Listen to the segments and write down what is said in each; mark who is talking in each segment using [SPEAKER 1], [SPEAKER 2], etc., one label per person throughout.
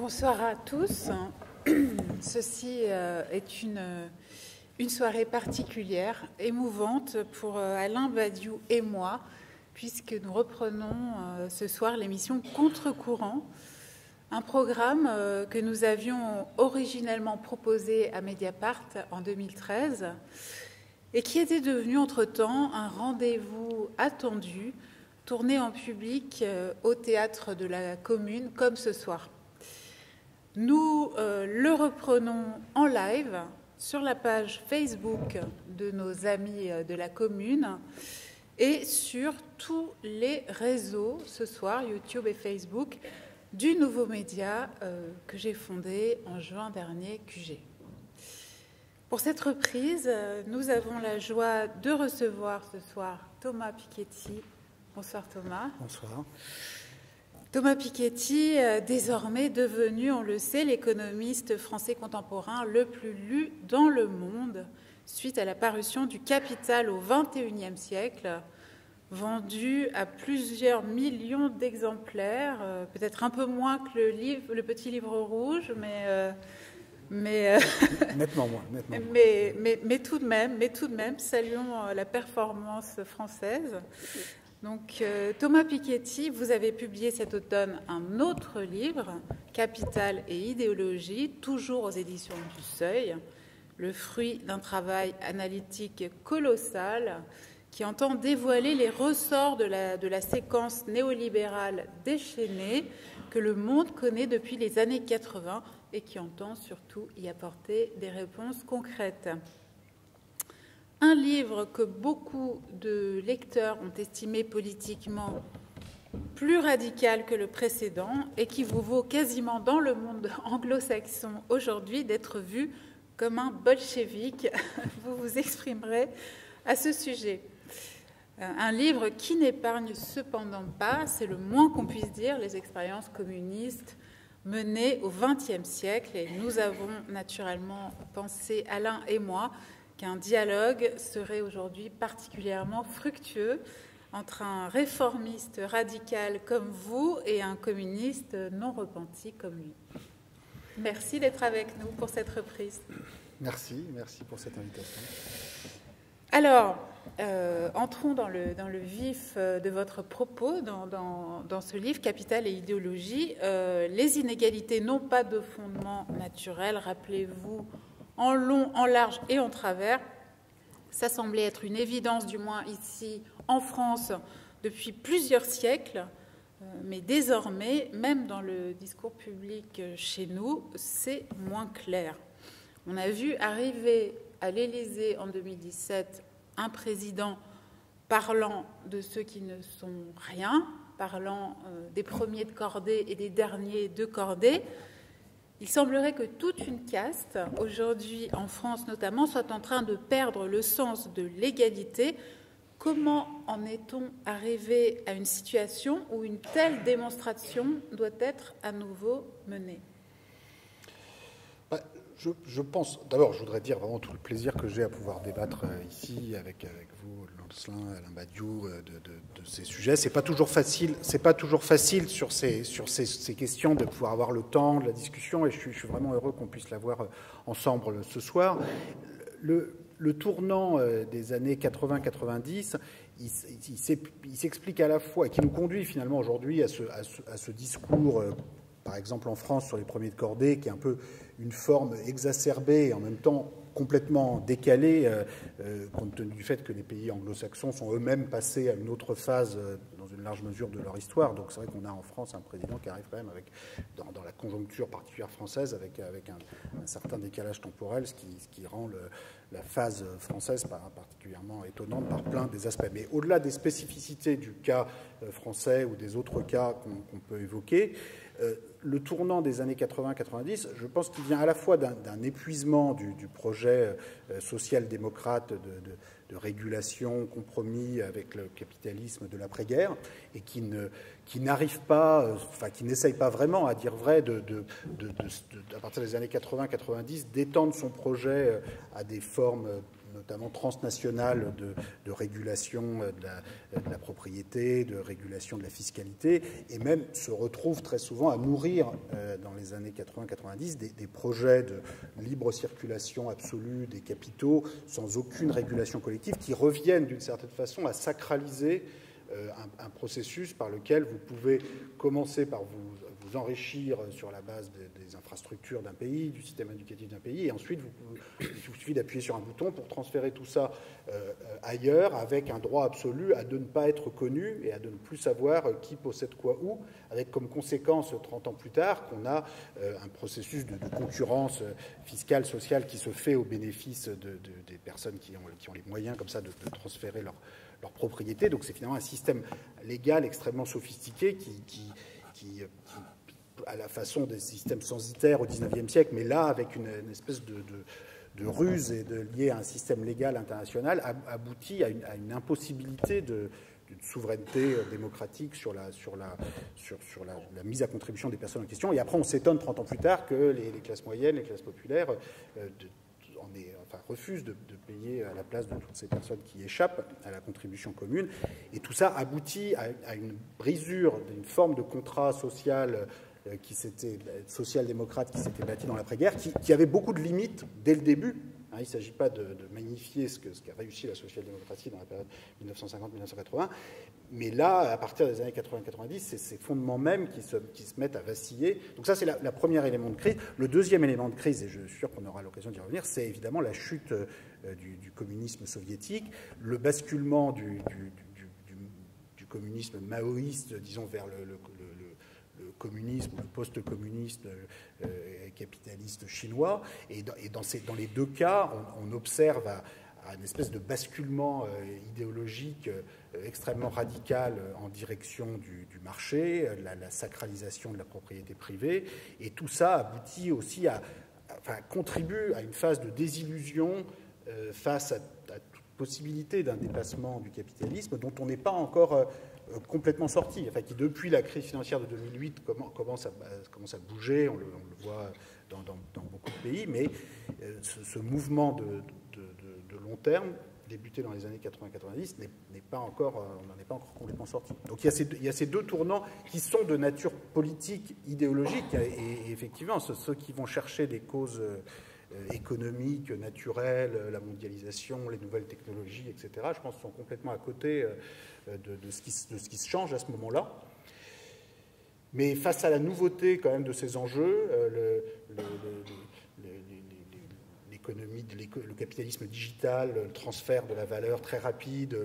[SPEAKER 1] Bonsoir à tous. Ceci est une soirée particulière, émouvante pour Alain Badiou et moi, puisque nous reprenons ce soir l'émission Contre-courant, un programme que nous avions originellement proposé à Mediapart en 2013 et qui était devenu entre-temps un rendez-vous attendu, tourné en public au théâtre de la Commune, comme ce soir. Nous le reprenons en live sur la page Facebook de nos amis de la Commune et sur tous les réseaux ce soir, YouTube et Facebook, du nouveau média que j'ai fondé en juin dernier, QG. Pour cette reprise, nous avons la joie de recevoir ce soir Thomas Piketty. Bonsoir Thomas.
[SPEAKER 2] Bonsoir.
[SPEAKER 1] Thomas Piketty, désormais devenu, on le sait, l'économiste français contemporain le plus lu dans le monde, suite à la parution du Capital au XXIe siècle, vendu à plusieurs millions d'exemplaires, peut-être un peu moins que le petit livre rouge, mais
[SPEAKER 2] nettement moins.
[SPEAKER 1] Mais tout de même, saluons la performance française. Donc, Thomas Piketty, vous avez publié cet automne un autre livre, Capital et idéologie, toujours aux éditions du Seuil, le fruit d'un travail analytique colossal qui entend dévoiler les ressorts de la séquence néolibérale déchaînée que le monde connaît depuis les années 80 et qui entend surtout y apporter des réponses concrètes. Un livre que beaucoup de lecteurs ont estimé politiquement plus radical que le précédent et qui vous vaut quasiment dans le monde anglo-saxon aujourd'hui d'être vu comme un bolchevique. Vous vous exprimerez à ce sujet. Un livre qui n'épargne cependant pas, c'est le moins qu'on puisse dire, les expériences communistes menées au XXe siècle. Et nous avons naturellement pensé, Alain et moi, qu'un dialogue serait aujourd'hui particulièrement fructueux entre un réformiste radical comme vous et un communiste non repenti comme lui. Merci d'être avec nous pour cette reprise.
[SPEAKER 2] Merci pour cette invitation.
[SPEAKER 1] Alors, entrons dans le vif de votre propos dans ce livre, Capital et idéologie. Les inégalités n'ont pas de fondement naturel, rappelez-vous, en long, en large et en travers. Ça semblait être une évidence, du moins ici en France, depuis plusieurs siècles. Mais désormais, même dans le discours public chez nous, c'est moins clair. On a vu arriver à l'Élysée en 2017 un président parlant de ceux qui ne sont rien, parlant des premiers de cordée et des derniers de cordée. Il semblerait que toute une caste, aujourd'hui en France notamment, soit en train de perdre le sens de l'égalité. Comment en est-on arrivé à une situation où une telle démonstration doit être à nouveau menée ?
[SPEAKER 2] Je pense, d'abord, je voudrais dire vraiment tout le plaisir que j'ai à pouvoir débattre ici avec vous, Lancelin, Alain Badiou, de ces sujets. C'est pas toujours facile sur ces questions de pouvoir avoir le temps de la discussion, et je suis vraiment heureux qu'on puisse l'avoir ensemble ce soir. Le tournant des années 80-90, il s'explique à la fois, et qui nous conduit finalement aujourd'hui à ce discours, par exemple en France sur les premiers de cordée, qui est un peu une forme exacerbée et en même temps complètement décalée, compte tenu du fait que les pays anglo-saxons sont eux-mêmes passés à une autre phase dans une large mesure de leur histoire. Donc c'est vrai qu'on a en France un président qui arrive quand même dans la conjoncture particulière française avec un certain décalage temporel, ce qui rend la phase française particulièrement étonnante par plein des aspects. Mais au-delà des spécificités du cas français ou des autres cas qu'on peut évoquer, le tournant des années 80-90, je pense qu'il vient à la fois d'un épuisement du projet social-démocrate de régulation compromis avec le capitalisme de l'après-guerre et qui n'arrive pas, enfin qui n'essaye pas vraiment, à dire vrai, à partir des années 80-90, d'étendre son projet à des formes notamment transnationale de régulation de la propriété, de régulation de la fiscalité, et même se retrouve très souvent à nourrir, dans les années 80-90, des projets de libre circulation absolue des capitaux, sans aucune régulation collective, qui reviennent d'une certaine façon à sacraliser un processus par lequel vous pouvez commencer par vous enrichir sur la base des infrastructures d'un pays, du système éducatif d'un pays, et ensuite il suffit d'appuyer sur un bouton pour transférer tout ça ailleurs, avec un droit absolu à de ne pas être connu et à de ne plus savoir qui possède quoi où, avec comme conséquence, 30 ans plus tard, qu'on a un processus de concurrence fiscale, sociale, qui se fait au bénéfice des personnes qui ont les moyens comme ça de transférer leur propriété. Donc c'est finalement un système légal extrêmement sophistiqué qui à la façon des systèmes censitaires au XIXe siècle, mais là avec une espèce de ruse et liée à un système légal international, aboutit à une impossibilité d'une souveraineté démocratique sur la mise à contribution des personnes en question. Et après, on s'étonne 30 ans plus tard que les classes moyennes, les classes populaires refusent de payer à la place de toutes ces personnes qui échappent à la contribution commune. Et tout ça aboutit à une brisure d'une forme de contrat social social-démocrate qui s'était bâti dans l'après-guerre, qui avait beaucoup de limites dès le début. Il ne s'agit pas de magnifier ce qu'a réussi la social-démocratie dans la période 1950-1980, mais là, à partir des années 80-90, c'est ces fondements mêmes qui se mettent à vaciller. Donc ça, c'est la premier élément de crise. Le deuxième élément de crise, et je suis sûr qu'on aura l'occasion d'y revenir, c'est évidemment la chute du communisme soviétique, le basculement du communisme maoïste, disons, vers le communisme ou le post-communisme capitaliste chinois. Et dans les deux cas, on observe à une espèce de basculement idéologique extrêmement radical en direction du marché, la sacralisation de la propriété privée. Et tout ça aboutit aussi contribue à une phase de désillusion face à toute possibilité d'un dépassement du capitalisme dont on n'est pas encore complètement sorti, qui depuis la crise financière de 2008 commence à bouger, on le voit dans beaucoup de pays, mais ce mouvement de long terme, débuté dans les années 80-90, n'est pas encore, on n'en est pas encore complètement sorti. Donc il y a ces deux tournants qui sont de nature politique, idéologique, et effectivement, ceux qui vont chercher des causes économiques, naturelles, la mondialisation, les nouvelles technologies, etc., je pense, sont complètement à côté de ce qui se change à ce moment-là. Mais face à la nouveauté quand même de ces enjeux, l'économie, le capitalisme digital, le transfert de la valeur très rapide,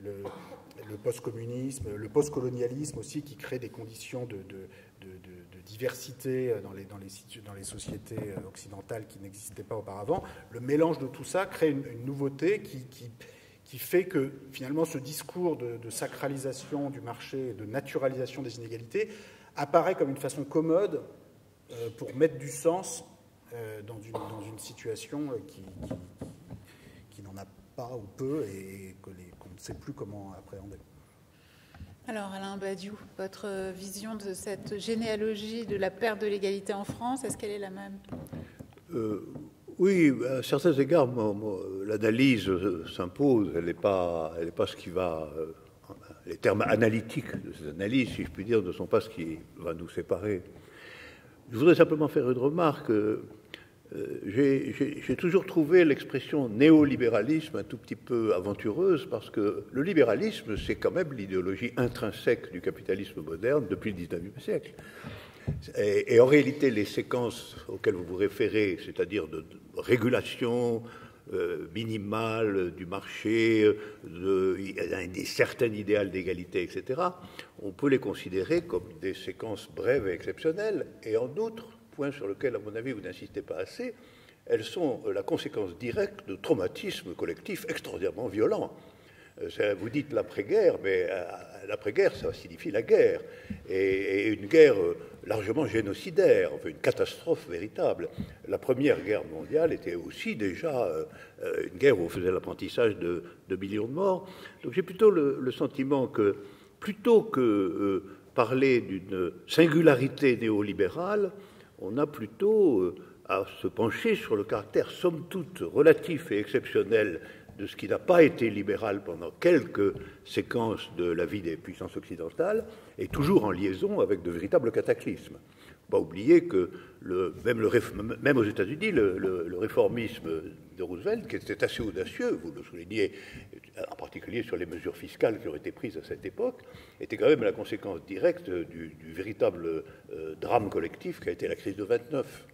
[SPEAKER 2] le post-communisme, le post-colonialisme aussi, qui crée des conditions de diversité dans les sociétés occidentales qui n'existaient pas auparavant. Le mélange de tout ça crée une nouveauté qui fait que finalement ce discours de sacralisation du marché, de naturalisation des inégalités, apparaît comme une façon commode pour mettre du sens dans une situation qui n'en a pas ou peu et qu'on ne sait plus comment appréhender.
[SPEAKER 1] Alors Alain Badiou, votre vision de cette généalogie de la perte de l'égalité en France, est-ce qu'elle est la même ?
[SPEAKER 3] Oui, à certains égards, l'analyse s'impose. Elle n'est pas ce qui va... les termes analytiques de ces analyses, si je puis dire, ne sont pas ce qui va nous séparer. Je voudrais simplement faire une remarque. J'ai toujours trouvé l'expression néolibéralisme un tout petit peu aventureuse, parce que le libéralisme, c'est quand même l'idéologie intrinsèque du capitalisme moderne depuis le XIXe siècle. Et en réalité, les séquences auxquelles vous vous référez, c'est-à-dire de régulation minimale du marché, d'un certain idéal d'égalité, etc., on peut les considérer comme des séquences brèves et exceptionnelles. Et en outre, point sur lequel, à mon avis, vous n'insistez pas assez, elles sont la conséquence directe de traumatismes collectifs extraordinairement violents. Vous dites l'après-guerre, mais l'après-guerre, ça signifie la guerre, et une guerre largement génocidaire, enfin une catastrophe véritable. La Première Guerre mondiale était aussi déjà une guerre où on faisait l'apprentissage de millions de morts. Donc j'ai plutôt le sentiment que, plutôt que parler d'une singularité néolibérale, on a plutôt à se pencher sur le caractère somme toute relatif et exceptionnel de ce qui n'a pas été libéral pendant quelques séquences de la vie des puissances occidentales, est toujours en liaison avec de véritables cataclysmes. Il ne faut pas oublier que même aux États-Unis, le réformisme de Roosevelt, qui était assez audacieux, vous le soulignez, en particulier sur les mesures fiscales qui ont été prises à cette époque, était quand même la conséquence directe du véritable drame collectif qu'a été la crise de 29.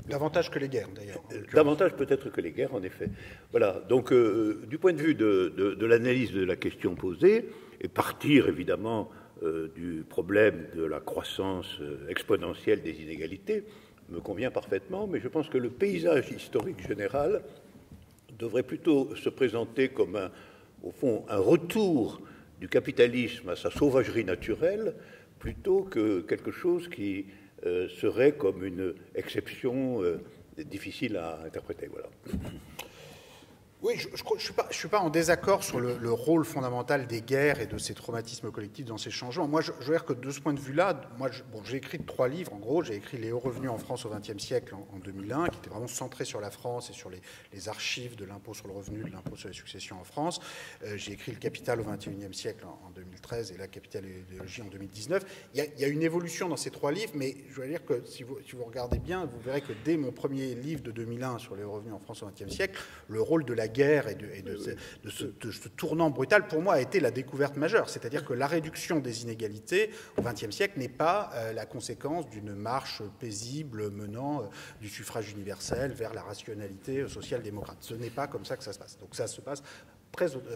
[SPEAKER 2] Davantage que les guerres, d'ailleurs.
[SPEAKER 3] Davantage peut-être que les guerres, en effet. Voilà, donc du point de vue de l'analyse de la question posée, et partir évidemment du problème de la croissance exponentielle des inégalités, me convient parfaitement, mais je pense que le paysage historique général devrait plutôt se présenter comme, au fond, un retour du capitalisme à sa sauvagerie naturelle, plutôt que quelque chose qui serait comme une exception difficile à interpréter. Voilà.
[SPEAKER 2] Oui, je ne suis pas en désaccord sur le rôle fondamental des guerres et de ces traumatismes collectifs dans ces changements. Moi, je veux dire que de ce point de vue-là, j'ai écrit 3 livres, en gros. J'ai écrit Les hauts revenus en France au XXe siècle en 2001, qui était vraiment centré sur la France et sur les archives de l'impôt sur le revenu, de l'impôt sur les successions en France. J'ai écrit Le Capital au XXIe siècle en 2013 et La Capital et l'idéologie en 2019. Il y a une évolution dans ces 3 livres, mais je veux dire que si vous regardez bien, vous verrez que dès mon premier livre de 2001 sur les hauts revenus en France au XXe siècle, le rôle de la guerre et de ce tournant brutal, pour moi, a été la découverte majeure. C'est-à-dire que la réduction des inégalités au XXe siècle n'est pas la conséquence d'une marche paisible menant du suffrage universel vers la rationalité social-démocrate. Ce n'est pas comme ça que ça se passe. Donc ça se passe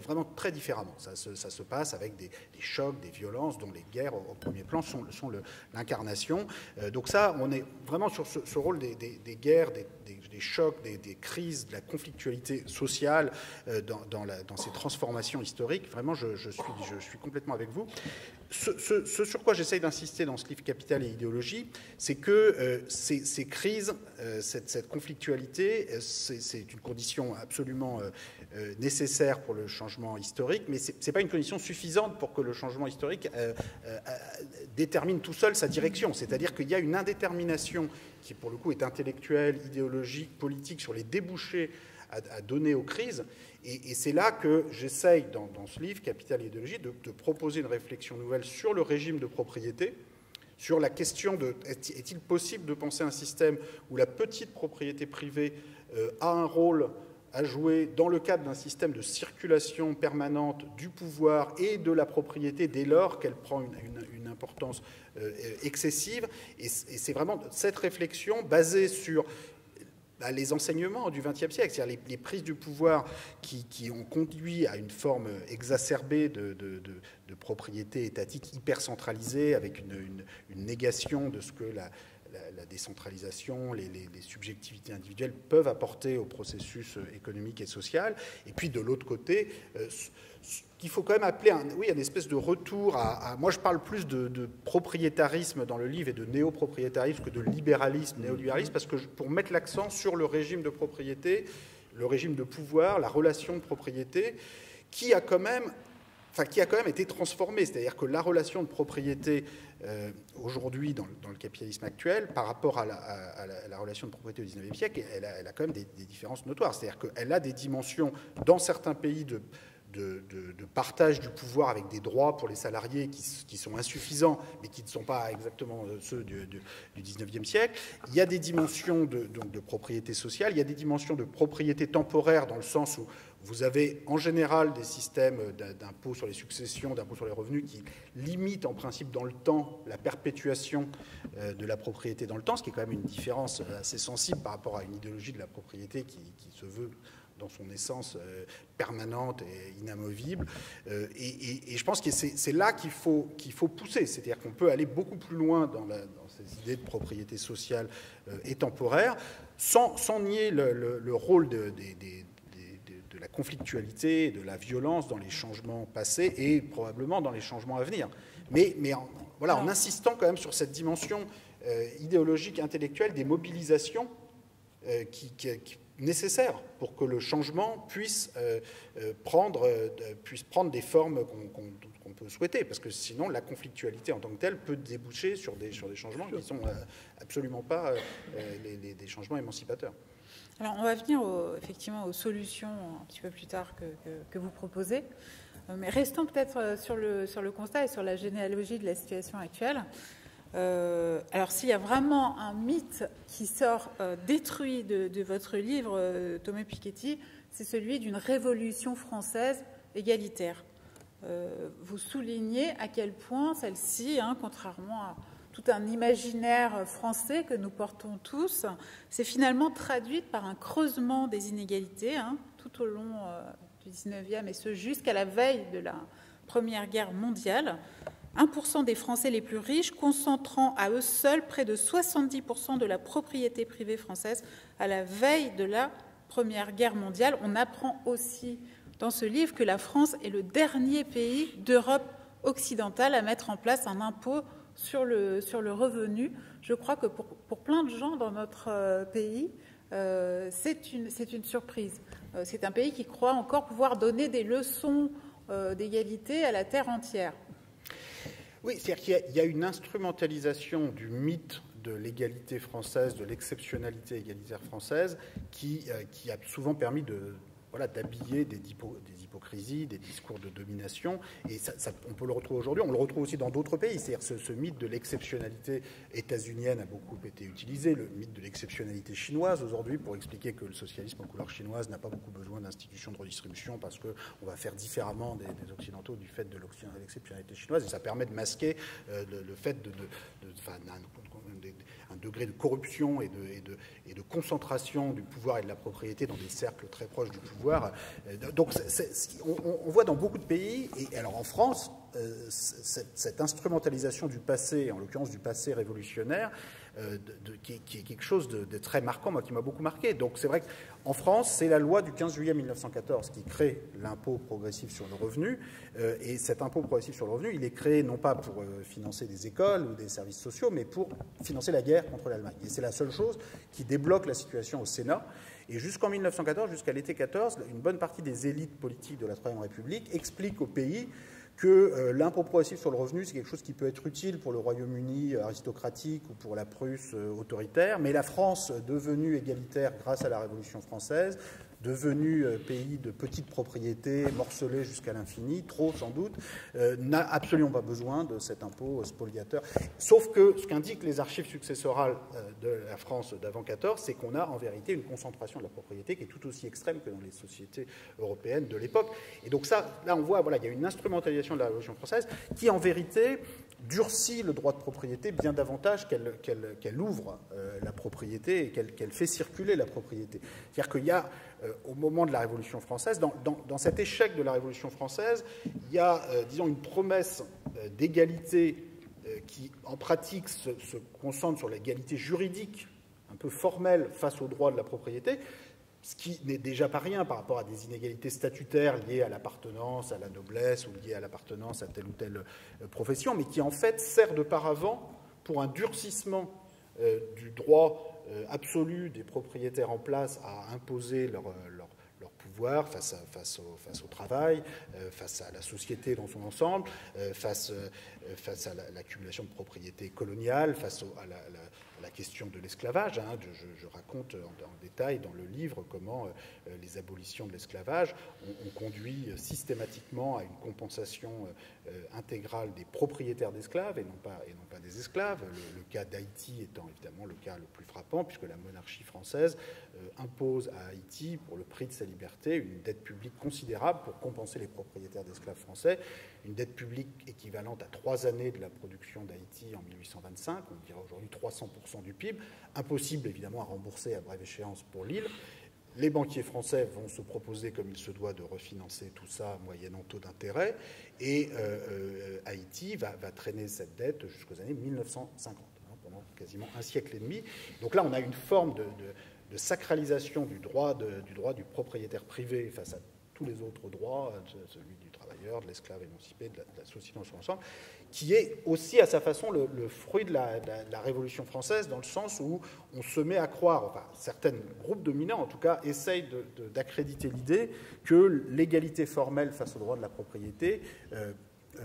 [SPEAKER 2] vraiment très différemment. Ça se passe avec des chocs, des violences, dont les guerres, au premier plan, sont l'incarnation. Donc ça, on est vraiment sur ce rôle des guerres, des chocs, des crises, de la conflictualité sociale dans ces transformations historiques. Vraiment, je suis complètement avec vous. Ce sur quoi j'essaye d'insister dans ce livre Capital et idéologie, c'est que ces crises, cette conflictualité, c'est une condition absolument nécessaire pour le changement historique, mais ce n'est pas une condition suffisante pour que le changement historique détermine tout seul sa direction. C'est-à-dire qu'il y a une indétermination qui, pour le coup, est intellectuelle, idéologique, politique, sur les débouchés à donner aux crises. Et c'est là que j'essaye, dans ce livre, Capital et idéologie, de proposer une réflexion nouvelle sur le régime de propriété, sur la question de est-il possible de penser un système où la petite propriété privée a un rôle à jouer dans le cadre d'un système de circulation permanente du pouvoir et de la propriété dès lors qu'elle prend une importance excessive. Et c'est vraiment cette réflexion basée sur les enseignements du XXe siècle, c'est-à-dire les prises du pouvoir qui ont conduit à une forme exacerbée de propriété étatique hyper centralisée, avec une négation de ce que la décentralisation, les subjectivités individuelles peuvent apporter au processus économique et social. Et puis de l'autre côté, qu'il faut quand même appeler une espèce de retour moi je parle plus de propriétarisme dans le livre et de néopropriétarisme que de libéralisme, néolibéralisme, parce que pour mettre l'accent sur le régime de propriété, le régime de pouvoir, la relation de propriété, qui a quand même été transformée. C'est-à-dire que la relation de propriété aujourd'hui dans le capitalisme actuel par rapport à la relation de propriété au XIXe siècle, elle a quand même des différences notoires. C'est-à-dire qu'elle a des dimensions dans certains pays de partage du pouvoir avec des droits pour les salariés qui sont insuffisants, mais qui ne sont pas exactement ceux du XIXe siècle. Il y a des dimensions de propriété sociale, il y a des dimensions de propriété temporaire, dans le sens où vous avez en général des systèmes d'impôt sur les successions, d'impôt sur les revenus qui limitent en principe dans le temps la perpétuation de la propriété dans le temps, ce qui est quand même une différence assez sensible par rapport à une idéologie de la propriété qui se veut dans son essence permanente et inamovible. Et je pense que c'est là qu'il faut pousser. C'est-à-dire qu'on peut aller beaucoup plus loin dans ces idées de propriété sociale et temporaire, sans nier le rôle de la conflictualité, de la violence dans les changements passés et probablement dans les changements à venir. Mais en insistant quand même sur cette dimension idéologique, intellectuelle, des mobilisations qui nécessaire pour que le changement puisse prendre des formes qu'on peut souhaiter, parce que sinon la conflictualité en tant que telle peut déboucher sur des changements qui ne sont absolument pas des changements émancipateurs.
[SPEAKER 1] Alors, on va venir effectivement aux solutions un petit peu plus tard que vous proposez. Mais restons peut-être sur le constat et sur la généalogie de la situation actuelle. Alors, s'il y a vraiment un mythe qui sort détruit de votre livre, Thomas Piketty, c'est celui d'une révolution française égalitaire. Vous soulignez à quel point celle-ci, contrairement à tout un imaginaire français que nous portons tous, c'est finalement traduite par un creusement des inégalités tout au long du XIXe et ce jusqu'à la veille de la Première Guerre mondiale. 1% des Français les plus riches concentrant à eux seuls près de 70% de la propriété privée française à la veille de la Première Guerre mondiale. On apprend aussi dans ce livre que la France est le dernier pays d'Europe occidentale à mettre en place un impôt sur le revenu. Je crois que pour plein de gens dans notre pays, c'est une surprise. C'est un pays qui croit encore pouvoir donner des leçons d'égalité à la terre entière.
[SPEAKER 2] Oui, c'est-à-dire qu'il y a une instrumentalisation du mythe de l'égalité française, de l'exceptionnalité égalitaire française, qui a souvent permis d'habiller des hypocrisies, des discours de domination, et on peut le retrouver aujourd'hui, on le retrouve aussi dans d'autres pays, c'est-à-dire ce mythe de l'exceptionnalité états-unienne a beaucoup été utilisé, le mythe de l'exceptionnalité chinoise aujourd'hui, pour expliquer que le socialisme en couleur chinoise n'a pas beaucoup besoin d'institutions de redistribution parce qu'on va faire différemment des Occidentaux du fait de l'exceptionnalité chinoise, et ça permet de masquer le fait un degré de corruption et de concentration du pouvoir et de la propriété dans des cercles très proches du pouvoir. Donc on voit dans beaucoup de pays, et alors en France, cette instrumentalisation du passé, en l'occurrence du passé révolutionnaire, qui est quelque chose de très marquant, moi qui m'a beaucoup marqué. Donc c'est vrai qu'en France, c'est la loi du 15 juillet 1914 qui crée l'impôt progressif sur le revenu, et cet impôt progressif sur le revenu, il est créé non pas pour financer des écoles ou des services sociaux, mais pour financer la guerre contre l'Allemagne. Et c'est la seule chose qui débloque la situation au Sénat. Et jusqu'en 1914, jusqu'à l'été 14, une bonne partie des élites politiques de la Troisième République expliquent au pays que l'impôt progressif sur le revenu, c'est quelque chose qui peut être utile pour le Royaume-Uni aristocratique ou pour la Prusse autoritaire, mais la France, devenue égalitaire grâce à la Révolution française, devenu pays de petites propriétés, morcelé jusqu'à l'infini, trop sans doute, n'a absolument pas besoin de cet impôt spoliateur. Sauf que ce qu'indiquent les archives successorales de la France d'avant 14, c'est qu'on a en vérité une concentration de la propriété qui est tout aussi extrême que dans les sociétés européennes de l'époque. Et donc ça, là on voit, il y a une instrumentalisation de la Révolution française qui en vérité durcit le droit de propriété bien davantage qu'elle ouvre la propriété et qu'elle fait circuler la propriété. C'est-à-dire qu'il y a, au moment de la Révolution française, dans cet échec de la Révolution française, il y a, disons, une promesse d'égalité qui, en pratique, se concentre sur l'égalité juridique, un peu formelle, face au droit de la propriété, ce qui n'est déjà pas rien par rapport à des inégalités statutaires liées à l'appartenance à la noblesse ou liées à l'appartenance à telle ou telle profession, mais qui en fait sert de paravent pour un durcissement du droit absolu des propriétaires en place à imposer leur pouvoir face au travail, face à la société dans son ensemble, face à l'accumulation de propriétés coloniales, face à la question de l'esclavage. Je raconte en détail dans le livre comment les abolitions de l'esclavage ont conduit systématiquement à une compensation intégrale des propriétaires d'esclaves et non pas des esclaves. Le cas d'Haïti étant évidemment le cas le plus frappant, puisque la monarchie française impose à Haïti, pour le prix de sa liberté, une dette publique considérable pour compenser les propriétaires d'esclaves français, une dette publique équivalente à 3 années de la production d'Haïti en 1825, on dirait aujourd'hui 300% du PIB, impossible évidemment à rembourser à brève échéance pour l'île. Les banquiers français vont se proposer, comme il se doit, de refinancer tout ça moyennant taux d'intérêt, et Haïti va traîner cette dette jusqu'aux années 1950, pendant quasiment un siècle et demi. Donc là, on a une forme de sacralisation du droit du propriétaire privé face à tous les autres droits, celui du travailleur, de l'esclave émancipé, de la société dans son ensemble, qui est aussi à sa façon le fruit de la Révolution française, dans le sens où on se met à croire, enfin certains groupes dominants en tout cas, essayent d'accréditer l'idée que l'égalité formelle face au droit de la propriété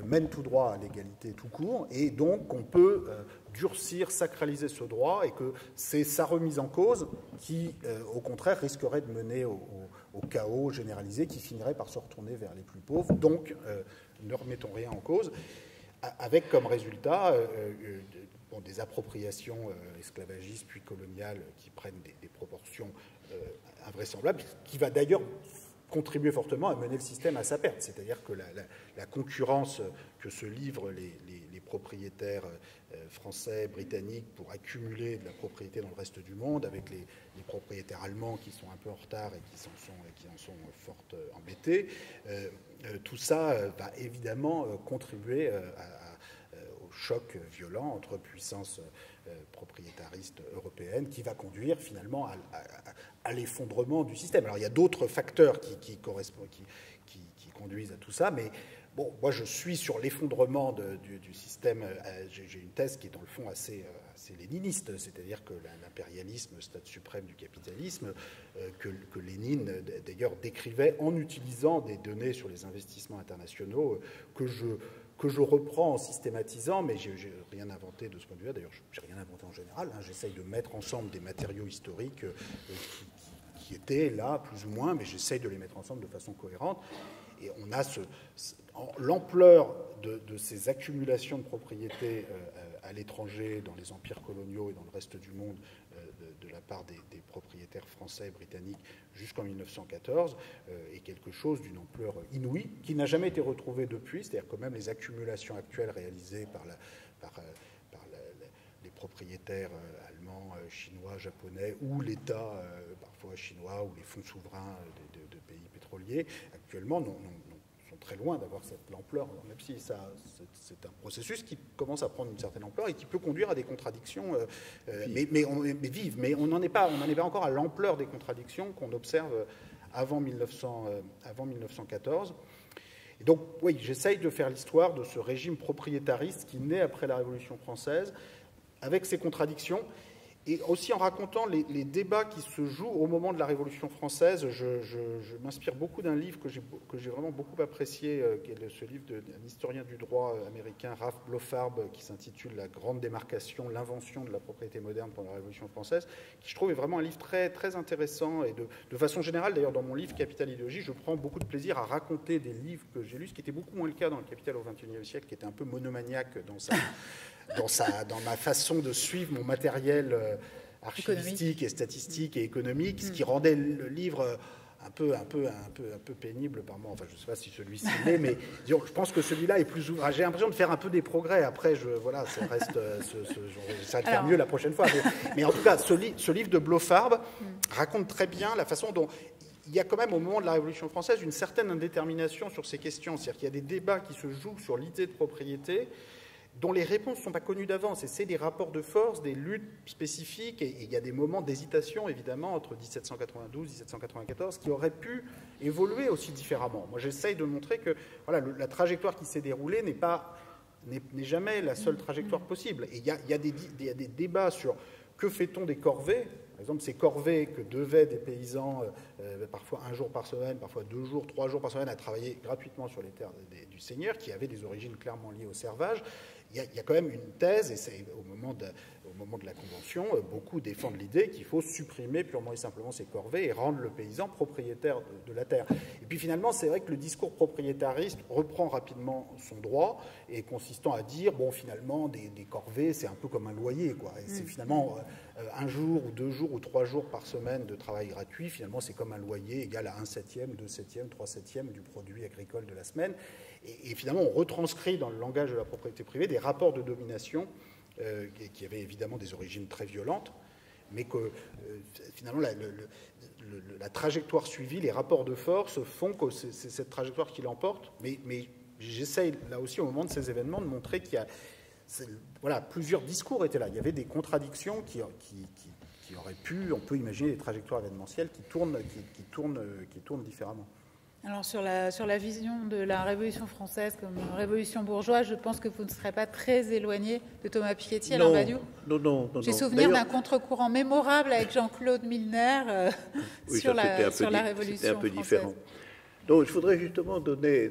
[SPEAKER 2] mène tout droit à l'égalité tout court, et donc on peut durcir, sacraliser ce droit, et que c'est sa remise en cause qui, au contraire, risquerait de mener au chaos généralisé qui finirait par se retourner vers les plus pauvres. Donc, ne remettons rien en cause, avec comme résultat des appropriations esclavagistes puis coloniales qui prennent des proportions invraisemblables, qui va d'ailleurs contribuer fortement à mener le système à sa perte. C'est-à-dire que la concurrence que se livrent les propriétaires français, britanniques, pour accumuler de la propriété dans le reste du monde, avec les propriétaires allemands qui sont un peu en retard et qui en sont fort embêtés, tout ça va évidemment contribuer au choc violent entre puissances propriétaristes européennes qui va conduire finalement à l'effondrement du système. Alors il y a d'autres facteurs qui conduisent à tout ça, mais bon, moi je suis sur l'effondrement du système. J'ai une thèse qui est dans le fond assez léniniste, c'est-à-dire que l'impérialisme, stade suprême du capitalisme, que Lénine d'ailleurs décrivait en utilisant des données sur les investissements internationaux que je reprends en systématisant, mais j'ai rien inventé de ce point de vue-là. D'ailleurs, j'ai rien inventé en général. J'essaye de mettre ensemble des matériaux historiques qui étaient là, plus ou moins, mais j'essaye de les mettre ensemble de façon cohérente. Et on a l'ampleur de ces accumulations de propriétés à l'étranger, dans les empires coloniaux et dans le reste du monde, de la part des propriétaires français et britanniques jusqu'en 1914, est quelque chose d'une ampleur inouïe, qui n'a jamais été retrouvé depuis. C'est-à-dire que même les accumulations actuelles réalisées par les propriétaires allemands, chinois, japonais, ou l'État parfois chinois, ou les fonds souverains de pays pétroliers, actuellement sont très loin d'avoir cette ampleur, même si c'est un processus qui commence à prendre une certaine ampleur et qui peut conduire à des contradictions, mais vives. Mais on n'en est pas encore à l'ampleur des contradictions qu'on observe avant 1914. Et donc, oui, j'essaye de faire l'histoire de ce régime propriétariste qui naît après la Révolution française, avec ses contradictions, et aussi en racontant les débats qui se jouent au moment de la Révolution française. Je m'inspire beaucoup d'un livre que j'ai vraiment beaucoup apprécié, qui est ce livre d'un historien du droit américain, Ralph Blofarb, qui s'intitule « La grande démarcation, l'invention de la propriété moderne pendant la Révolution française », qui je trouve est vraiment un livre très, très intéressant. Et de façon générale, d'ailleurs, dans mon livre « Capital idéologie », je prends beaucoup de plaisir à raconter des livres que j'ai lus, ce qui était beaucoup moins le cas dans le Capital au XXIe siècle, qui était un peu monomaniaque dans ma façon de suivre mon matériel archivistique et statistique et économique, ce qui rendait le livre un peu pénible par moment. Enfin, je ne sais pas si celui-ci l'est, mais disons, je pense que celui-là est plus ouvert. J'ai l'impression de faire un peu des progrès. Après, ça reste, j'essaierai de faire mieux la prochaine fois. Mais en tout cas, ce livre de Blofarb raconte très bien la façon dont il y a quand même, au moment de la Révolution française, une certaine indétermination sur ces questions. C'est-à-dire qu'il y a des débats qui se jouent sur l'idée de propriété, dont les réponses ne sont pas connues d'avance. Et c'est des rapports de force, des luttes spécifiques, et il y a des moments d'hésitation, évidemment, entre 1792 et 1794, qui auraient pu évoluer aussi différemment. Moi, j'essaye de montrer que voilà, la trajectoire qui s'est déroulée n'est jamais la seule trajectoire possible. Et il y a des débats sur que fait-on des corvées. Par exemple, ces corvées que devaient des paysans, parfois 1 jour par semaine, parfois 2 jours, 3 jours par semaine, à travailler gratuitement sur les terres du seigneur, qui avaient des origines clairement liées au servage. Il y a quand même une thèse, et c'est au moment de la Convention, beaucoup défendent l'idée qu'il faut supprimer purement et simplement ces corvées et rendre le paysan propriétaire de la terre. Et puis finalement, c'est vrai que le discours propriétariste reprend rapidement son droit, et consistant à dire, bon, finalement, des corvées, c'est un peu comme un loyer, quoi. Et c'est finalement 1 jour ou 2 jours ou 3 jours par semaine de travail gratuit, finalement, c'est comme un loyer égal à 1/7, 2/7, 3/7 du produit agricole de la semaine. Et finalement, on retranscrit dans le langage de la propriété privée des rapports de domination qui avaient évidemment des origines très violentes, mais que finalement, la trajectoire suivie, les rapports de force font que c'est cette trajectoire qui l'emporte. Mais j'essaye, là aussi, au moment de ces événements, de montrer qu'il y a... Voilà, plusieurs discours étaient là. Il y avait des contradictions qui auraient pu... On peut imaginer des trajectoires événementielles qui tournent différemment.
[SPEAKER 1] Alors sur la vision de la Révolution française comme une révolution bourgeoise, je pense que vous ne serez pas très éloigné de Thomas Piketty, Alain Badiou.
[SPEAKER 3] Non.
[SPEAKER 1] J'ai souvenir d'un contre-courant mémorable avec Jean-Claude Milner sur la Révolution
[SPEAKER 3] française. C'était un peu différent. Donc, je voudrais justement donner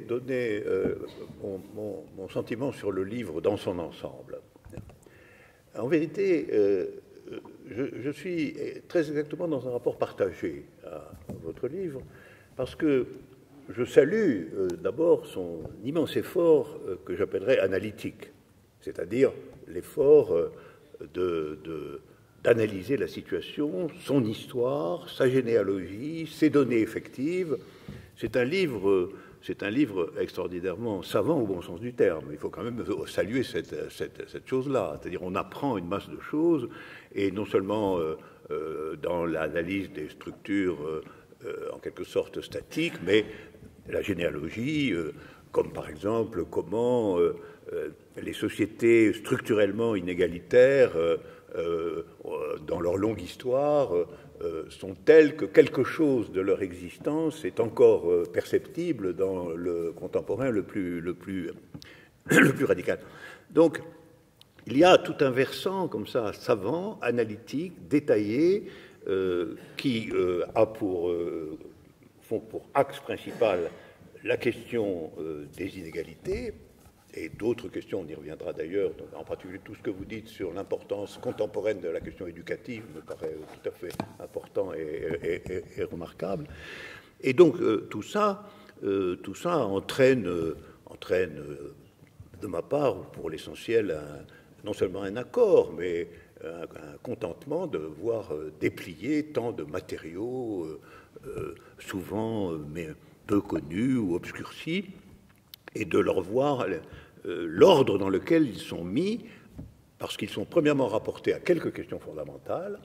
[SPEAKER 3] mon sentiment sur le livre dans son ensemble. En vérité, je suis très exactement dans un rapport partagé à votre livre, parce que je salue d'abord son immense effort que j'appellerais analytique, c'est-à-dire l'effort d'analyser la situation, son histoire, sa généalogie, ses données effectives. C'est un livre extraordinairement savant au bon sens du terme. Il faut quand même saluer cette chose-là. C'est-à-dire on apprend une masse de choses, et non seulement dans l'analyse des structures en quelque sorte statiques, mais la généalogie, comme par exemple comment les sociétés structurellement inégalitaires, dans leur longue histoire, sont telles que quelque chose de leur existence est encore perceptible dans le contemporain le plus radical. Donc, il y a tout un versant comme ça, savant, analytique, détaillé, qui a pour axe principal la question des inégalités, et d'autres questions, on y reviendra d'ailleurs, en particulier tout ce que vous dites sur l'importance contemporaine de la question éducative me paraît tout à fait important et remarquable. Et donc tout ça entraîne de ma part, pour l'essentiel, non seulement un accord, mais un contentement de voir déplier tant de matériaux, souvent mais peu connus ou obscurcis, et de leur voir l'ordre dans lequel ils sont mis, parce qu'ils sont premièrement rapportés à quelques questions fondamentales.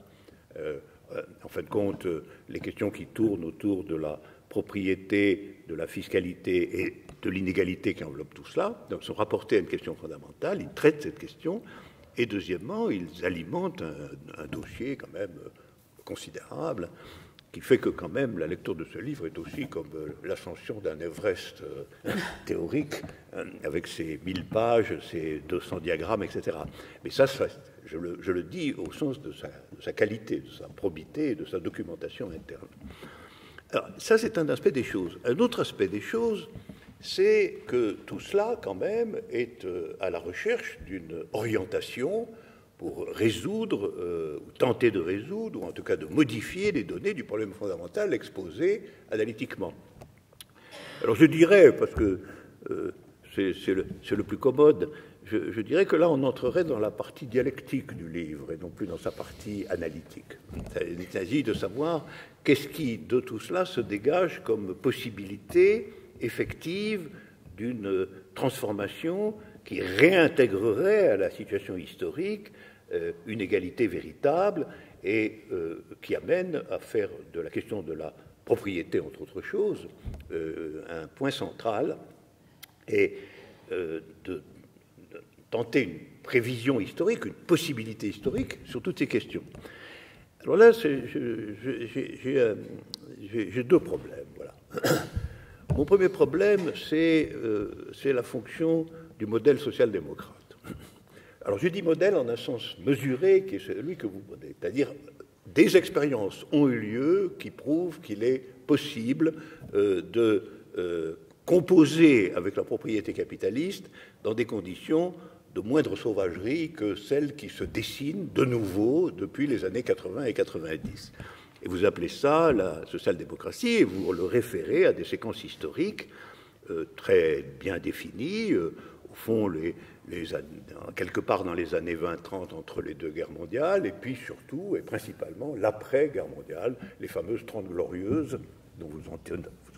[SPEAKER 3] En fin de compte, les questions qui tournent autour de la propriété, de la fiscalité et de l'inégalité qui enveloppe tout cela, donc sont rapportés à une question fondamentale, ils traitent cette question, et deuxièmement, ils alimentent un dossier quand même considérable, qui fait que quand même la lecture de ce livre est aussi comme l'ascension d'un Everest théorique, avec ses 1000 pages, ses 200 diagrammes, etc. Mais ça je le dis au sens de sa qualité, de sa probité et de sa documentation interne. Alors, ça, c'est un aspect des choses. Un autre aspect des choses, c'est que tout cela, quand même, est à la recherche d'une orientation pour résoudre, ou tenter de résoudre, ou en tout cas de modifier les données du problème fondamental exposé analytiquement. Alors je dirais, parce que c'est le plus commode, je dirais que là on entrerait dans la partie dialectique du livre et non plus dans sa partie analytique. Il s'agit de savoir qu'est-ce qui, de tout cela, se dégage comme possibilité effective d'une transformation qui réintégrerait à la situation historique une égalité véritable et qui amène à faire de la question de la propriété, entre autres choses, un point central, et de tenter une prévision historique, une possibilité historique sur toutes ces questions. Alors là, j'ai deux problèmes. Voilà. Mon premier problème, c'est la fonction du modèle social-démocrate. Alors je dis modèle en un sens mesuré, qui est celui que vous prenez, c'est-à-dire des expériences ont eu lieu qui prouvent qu'il est possible de composer avec la propriété capitaliste dans des conditions de moindre sauvagerie que celles qui se dessinent de nouveau depuis les années 80 et 90. Et vous appelez ça la social-démocratie, et vous le référez à des séquences historiques très bien définies, au fond, quelque part dans les années 20-30 entre les deux guerres mondiales, et puis surtout et principalement l'après-guerre mondiale, les fameuses 30 glorieuses, dont vous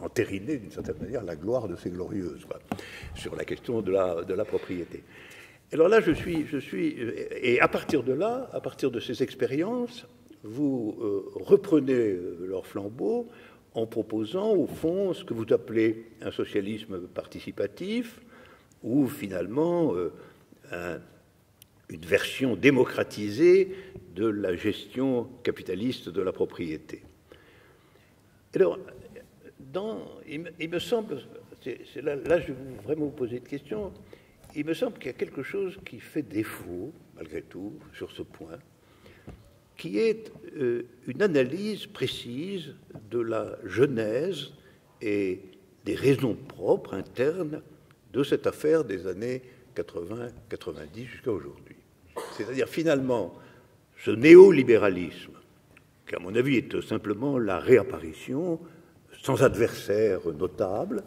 [SPEAKER 3] entérinez d'une certaine manière la gloire de ces glorieuses, quoi, sur la question de la propriété. Alors là, et à partir de là, à partir de ces expériences, vous reprenez leur flambeau en proposant, au fond, ce que vous appelez un socialisme participatif, ou finalement une version démocratisée de la gestion capitaliste de la propriété. Alors, il me semble, là je vais vraiment vous poser une question, il me semble qu'il y a quelque chose qui fait défaut, malgré tout, sur ce point, qui est une analyse précise de la genèse et des raisons propres, internes, de cette affaire des années 80-90 jusqu'à aujourd'hui. C'est-à-dire, finalement, ce néolibéralisme, qui, à mon avis, est simplement la réapparition, sans adversaire notable,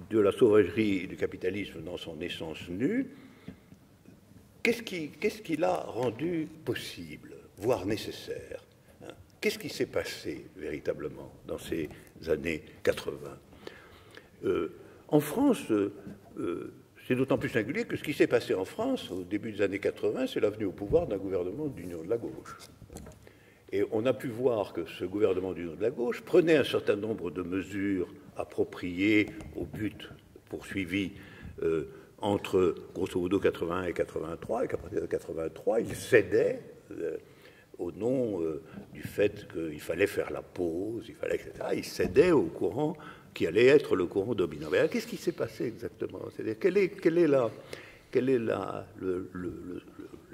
[SPEAKER 3] de la sauvagerie du capitalisme dans son essence nue, qu'est-ce qui l'a rendu possible, voire nécessaire? Qu'est-ce qui s'est passé véritablement dans ces années 80? En France, c'est d'autant plus singulier que ce qui s'est passé en France au début des années 80, c'est la venue au pouvoir d'un gouvernement d'union de la gauche. Et on a pu voir que ce gouvernement d'union de la gauche prenait un certain nombre de mesures appropriées au but poursuivi entre, grosso modo, 81 et 83, et qu'à partir de 83, il cédait au nom du fait qu'il fallait faire la pause, il fallait, etc. Il cédait au courant qui allait être le courant dominant. Mais qu'est-ce qui s'est passé exactement? C'est-à-dire, quel est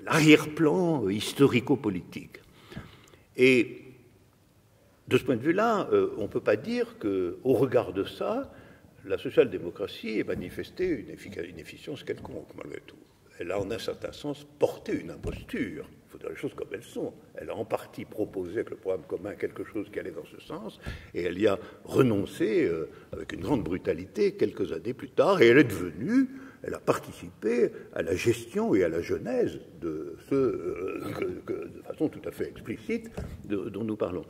[SPEAKER 3] l'arrière-plan historico-politique? Et de ce point de vue-là, on ne peut pas dire qu'au regard de ça, la social-démocratie ait manifesté une efficience quelconque, malgré tout. Elle a, en un certain sens, porté une imposture. Il faut dire les choses comme elles sont. Elle a en partie proposé avec le programme commun quelque chose qui allait dans ce sens, et elle y a renoncé avec une grande brutalité quelques années plus tard, et elle a participé à la gestion et à la genèse de de façon tout à fait explicite, dont nous parlons.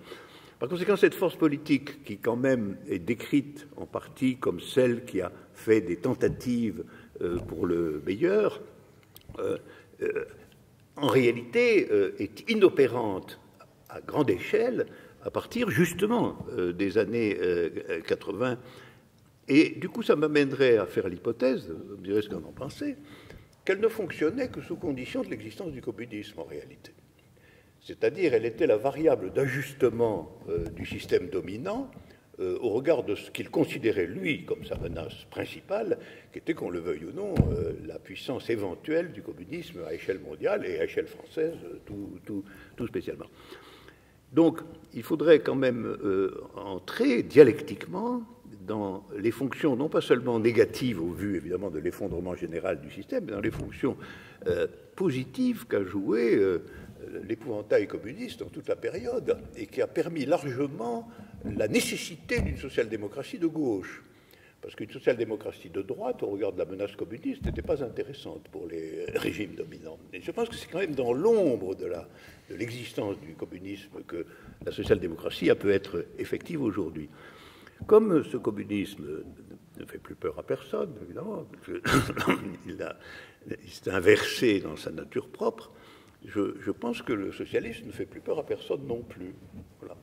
[SPEAKER 3] Par conséquent, cette force politique, qui quand même est décrite en partie comme celle qui a fait des tentatives pour le meilleur, en réalité est inopérante à grande échelle à partir justement des années 80. Et du coup, ça m'amènerait à faire l'hypothèse, vous me direz ce qu'on en pensait, qu'elle ne fonctionnait que sous condition de l'existence du communisme en réalité. C'est-à-dire, elle était la variable d'ajustement du système dominant au regard de ce qu'il considérait, lui, comme sa menace principale, qui était, qu'on le veuille ou non, la puissance éventuelle du communisme à échelle mondiale et à échelle française, tout spécialement. Donc, il faudrait quand même entrer dialectiquement dans les fonctions, non pas seulement négatives au vu, évidemment, de l'effondrement général du système, mais dans les fonctions positives qu'a joué l'épouvantail communiste dans toute la période, et qui a permis largement la nécessité d'une social-démocratie de gauche. Parce qu'une social-démocratie de droite, au regard de la menace communiste, n'était pas intéressante pour les régimes dominants. Et je pense que c'est quand même dans l'ombre de l'existence du communisme que la social-démocratie a pu être effective aujourd'hui. Comme ce communisme ne fait plus peur à personne, évidemment, il s'est inversé dans sa nature propre, je pense que le socialisme ne fait plus peur à personne non plus. Voilà.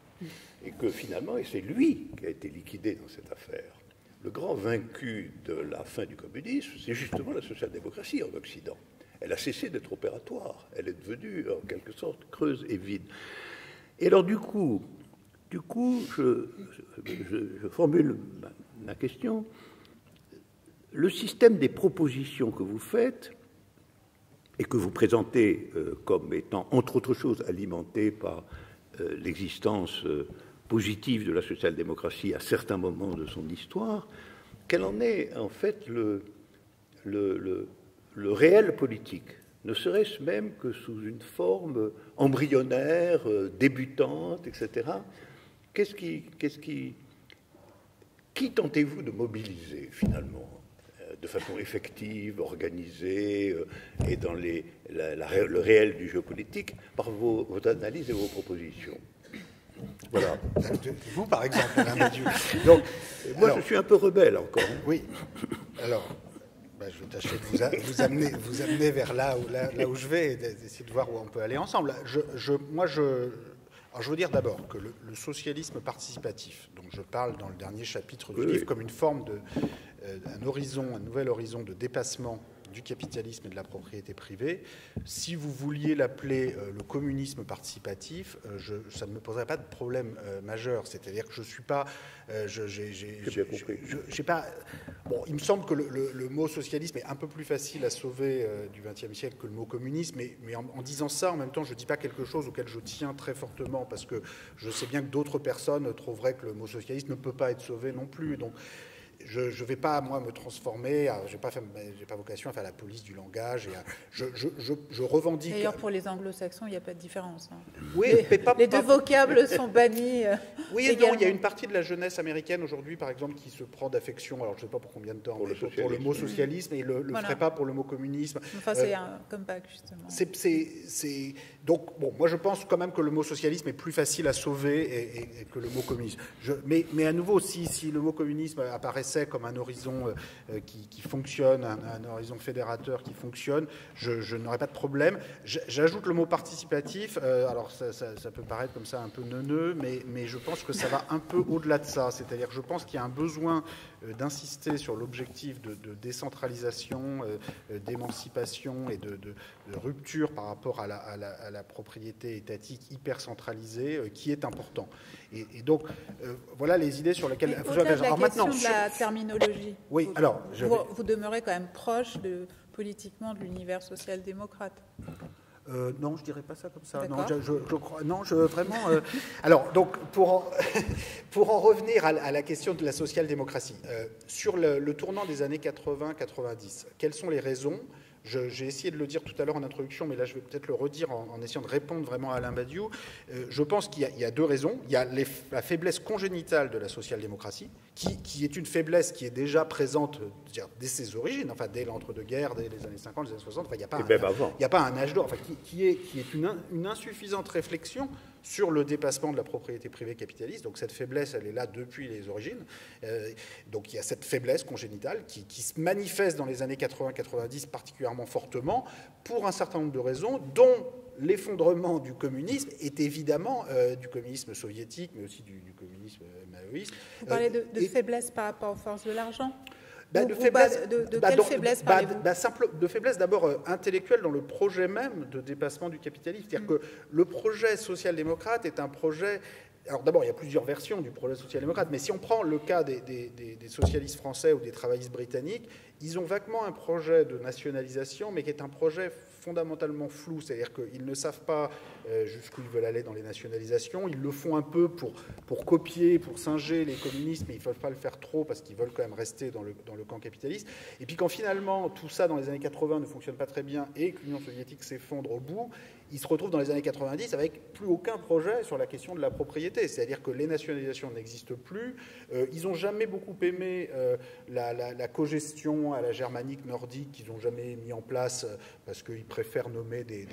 [SPEAKER 3] Et que finalement, et c'est lui qui a été liquidé dans cette affaire, le grand vaincu de la fin du communisme, c'est justement la social-démocratie en Occident. Elle a cessé d'être opératoire, elle est devenue en quelque sorte creuse et vide. Et alors du coup, je formule ma question. Le système des propositions que vous faites et que vous présentez comme étant, entre autres choses, alimenté par l'existence positive de la social-démocratie à certains moments de son histoire, quel en est en fait le réel politique, ne serait-ce même que sous une forme embryonnaire, débutante, etc. Qui tentez-vous de mobiliser finalement de façon effective, organisée et dans le réel du jeu politique par vos analyses et vos propositions?
[SPEAKER 2] Voilà. Vous, par exemple, Alain Badiou. Donc,
[SPEAKER 3] moi, je suis un peu rebelle encore.
[SPEAKER 2] Oui. Alors, je vais tâcher de vous amener vers là où je vais, et d'essayer de voir où on peut aller ensemble. Alors, je veux dire d'abord que le socialisme participatif, dont je parle dans le dernier chapitre du livre, comme une forme un nouvel horizon de dépassement du capitalisme et de la propriété privée, si vous vouliez l'appeler le communisme participatif, ça ne me poserait pas de problème majeur. C'est-à-dire que je ne suis pas... j'ai pas. Bon, il me semble que le mot socialisme est un peu plus facile à sauver du XXe siècle que le mot communisme, mais en disant ça, en même temps, je ne dis pas quelque chose auquel je tiens très fortement, parce que je sais bien que d'autres personnes trouveraient que le mot socialiste ne peut pas être sauvé non plus. Donc, je ne vais pas, moi, me transformer, je n'ai pas vocation à faire la police du langage. Je revendique...
[SPEAKER 1] D'ailleurs, pour les anglo-saxons, il n'y a pas de différence. Hein.
[SPEAKER 2] Oui,
[SPEAKER 1] les deux vocables sont bannis.
[SPEAKER 2] Oui et non, il y a une partie de la jeunesse américaine aujourd'hui, par exemple, qui se prend d'affection, alors je ne sais pas pour combien de temps, pour le mot socialisme, et le ferait pas pour le mot communisme.
[SPEAKER 1] Enfin, c'est un comeback, justement.
[SPEAKER 2] Donc, bon, moi je pense quand même que le mot socialisme est plus facile à sauver et que le mot communisme. Mais à nouveau, si le mot communisme apparaissait comme un horizon qui fonctionne, un horizon fédérateur qui fonctionne, je n'aurais pas de problème. J'ajoute le mot participatif, alors ça peut paraître comme ça un peu neuneux, mais je pense que ça va un peu au-delà de ça. C'est-à-dire que je pense qu'il y a un besoin d'insister sur l'objectif de décentralisation, d'émancipation et de rupture par rapport à la propriété étatique hyper centralisée qui est important. Et donc, voilà les idées sur lesquelles...
[SPEAKER 1] Au-delà de la question de la terminologie,
[SPEAKER 2] oui, alors,
[SPEAKER 1] vous demeurez quand même proche politiquement de l'univers social-démocrate.
[SPEAKER 2] Non, je dirais pas ça comme ça.
[SPEAKER 1] Non,
[SPEAKER 2] je crois. Non, vraiment. Alors, donc, pour en revenir à la question de la social-démocratie, sur le tournant des années 80-90, quelles sont les raisons ? J'ai essayé de le dire tout à l'heure en introduction, mais là je vais peut-être le redire en essayant de répondre vraiment à Alain Badiou. Je pense qu'il y a deux raisons. Il y a la faiblesse congénitale de la social-démocratie, qui est une faiblesse qui est déjà présente dès ses origines, enfin dès l'entre-deux-guerres, dès les années 50, les années 60. Enfin, il n'y a pas un âge d'or, enfin, qui est une insuffisante réflexion sur le dépassement de la propriété privée capitaliste. Donc cette faiblesse, elle est là depuis les origines. Donc il y a cette faiblesse congénitale qui se manifeste dans les années 80-90 particulièrement fortement pour un certain nombre de raisons, dont l'effondrement du communisme est évidemment du communisme soviétique, mais aussi du communisme maoïste.
[SPEAKER 1] Vous parlez de faiblesse par rapport aux forces de l'argent ?
[SPEAKER 2] De faiblesse,
[SPEAKER 1] quelle faiblesse parlez-vous ?
[SPEAKER 2] De faiblesse d'abord intellectuelle dans le projet même de dépassement du capitalisme. C'est-à-dire que le projet social-démocrate est un projet... Alors d'abord, il y a plusieurs versions du projet social-démocrate, mais si on prend le cas des socialistes français ou des travaillistes britanniques, ils ont vaguement un projet de nationalisation, mais qui est un projet fondamentalement flou, c'est-à-dire qu'ils ne savent pas jusqu'où ils veulent aller dans les nationalisations, ils le font un peu pour copier, pour singer les communistes, mais ils ne veulent pas le faire trop parce qu'ils veulent quand même rester dans le camp capitaliste. Et puis quand finalement tout ça dans les années 80 ne fonctionne pas très bien et que l'Union soviétique s'effondre au bout, ils se retrouvent dans les années 90 avec plus aucun projet sur la question de la propriété, c'est-à-dire que les nationalisations n'existent plus, ils n'ont jamais beaucoup aimé la cogestion à la germanique nordique qu'ils n'ont jamais mis en place parce qu'ils préfèrent nommer des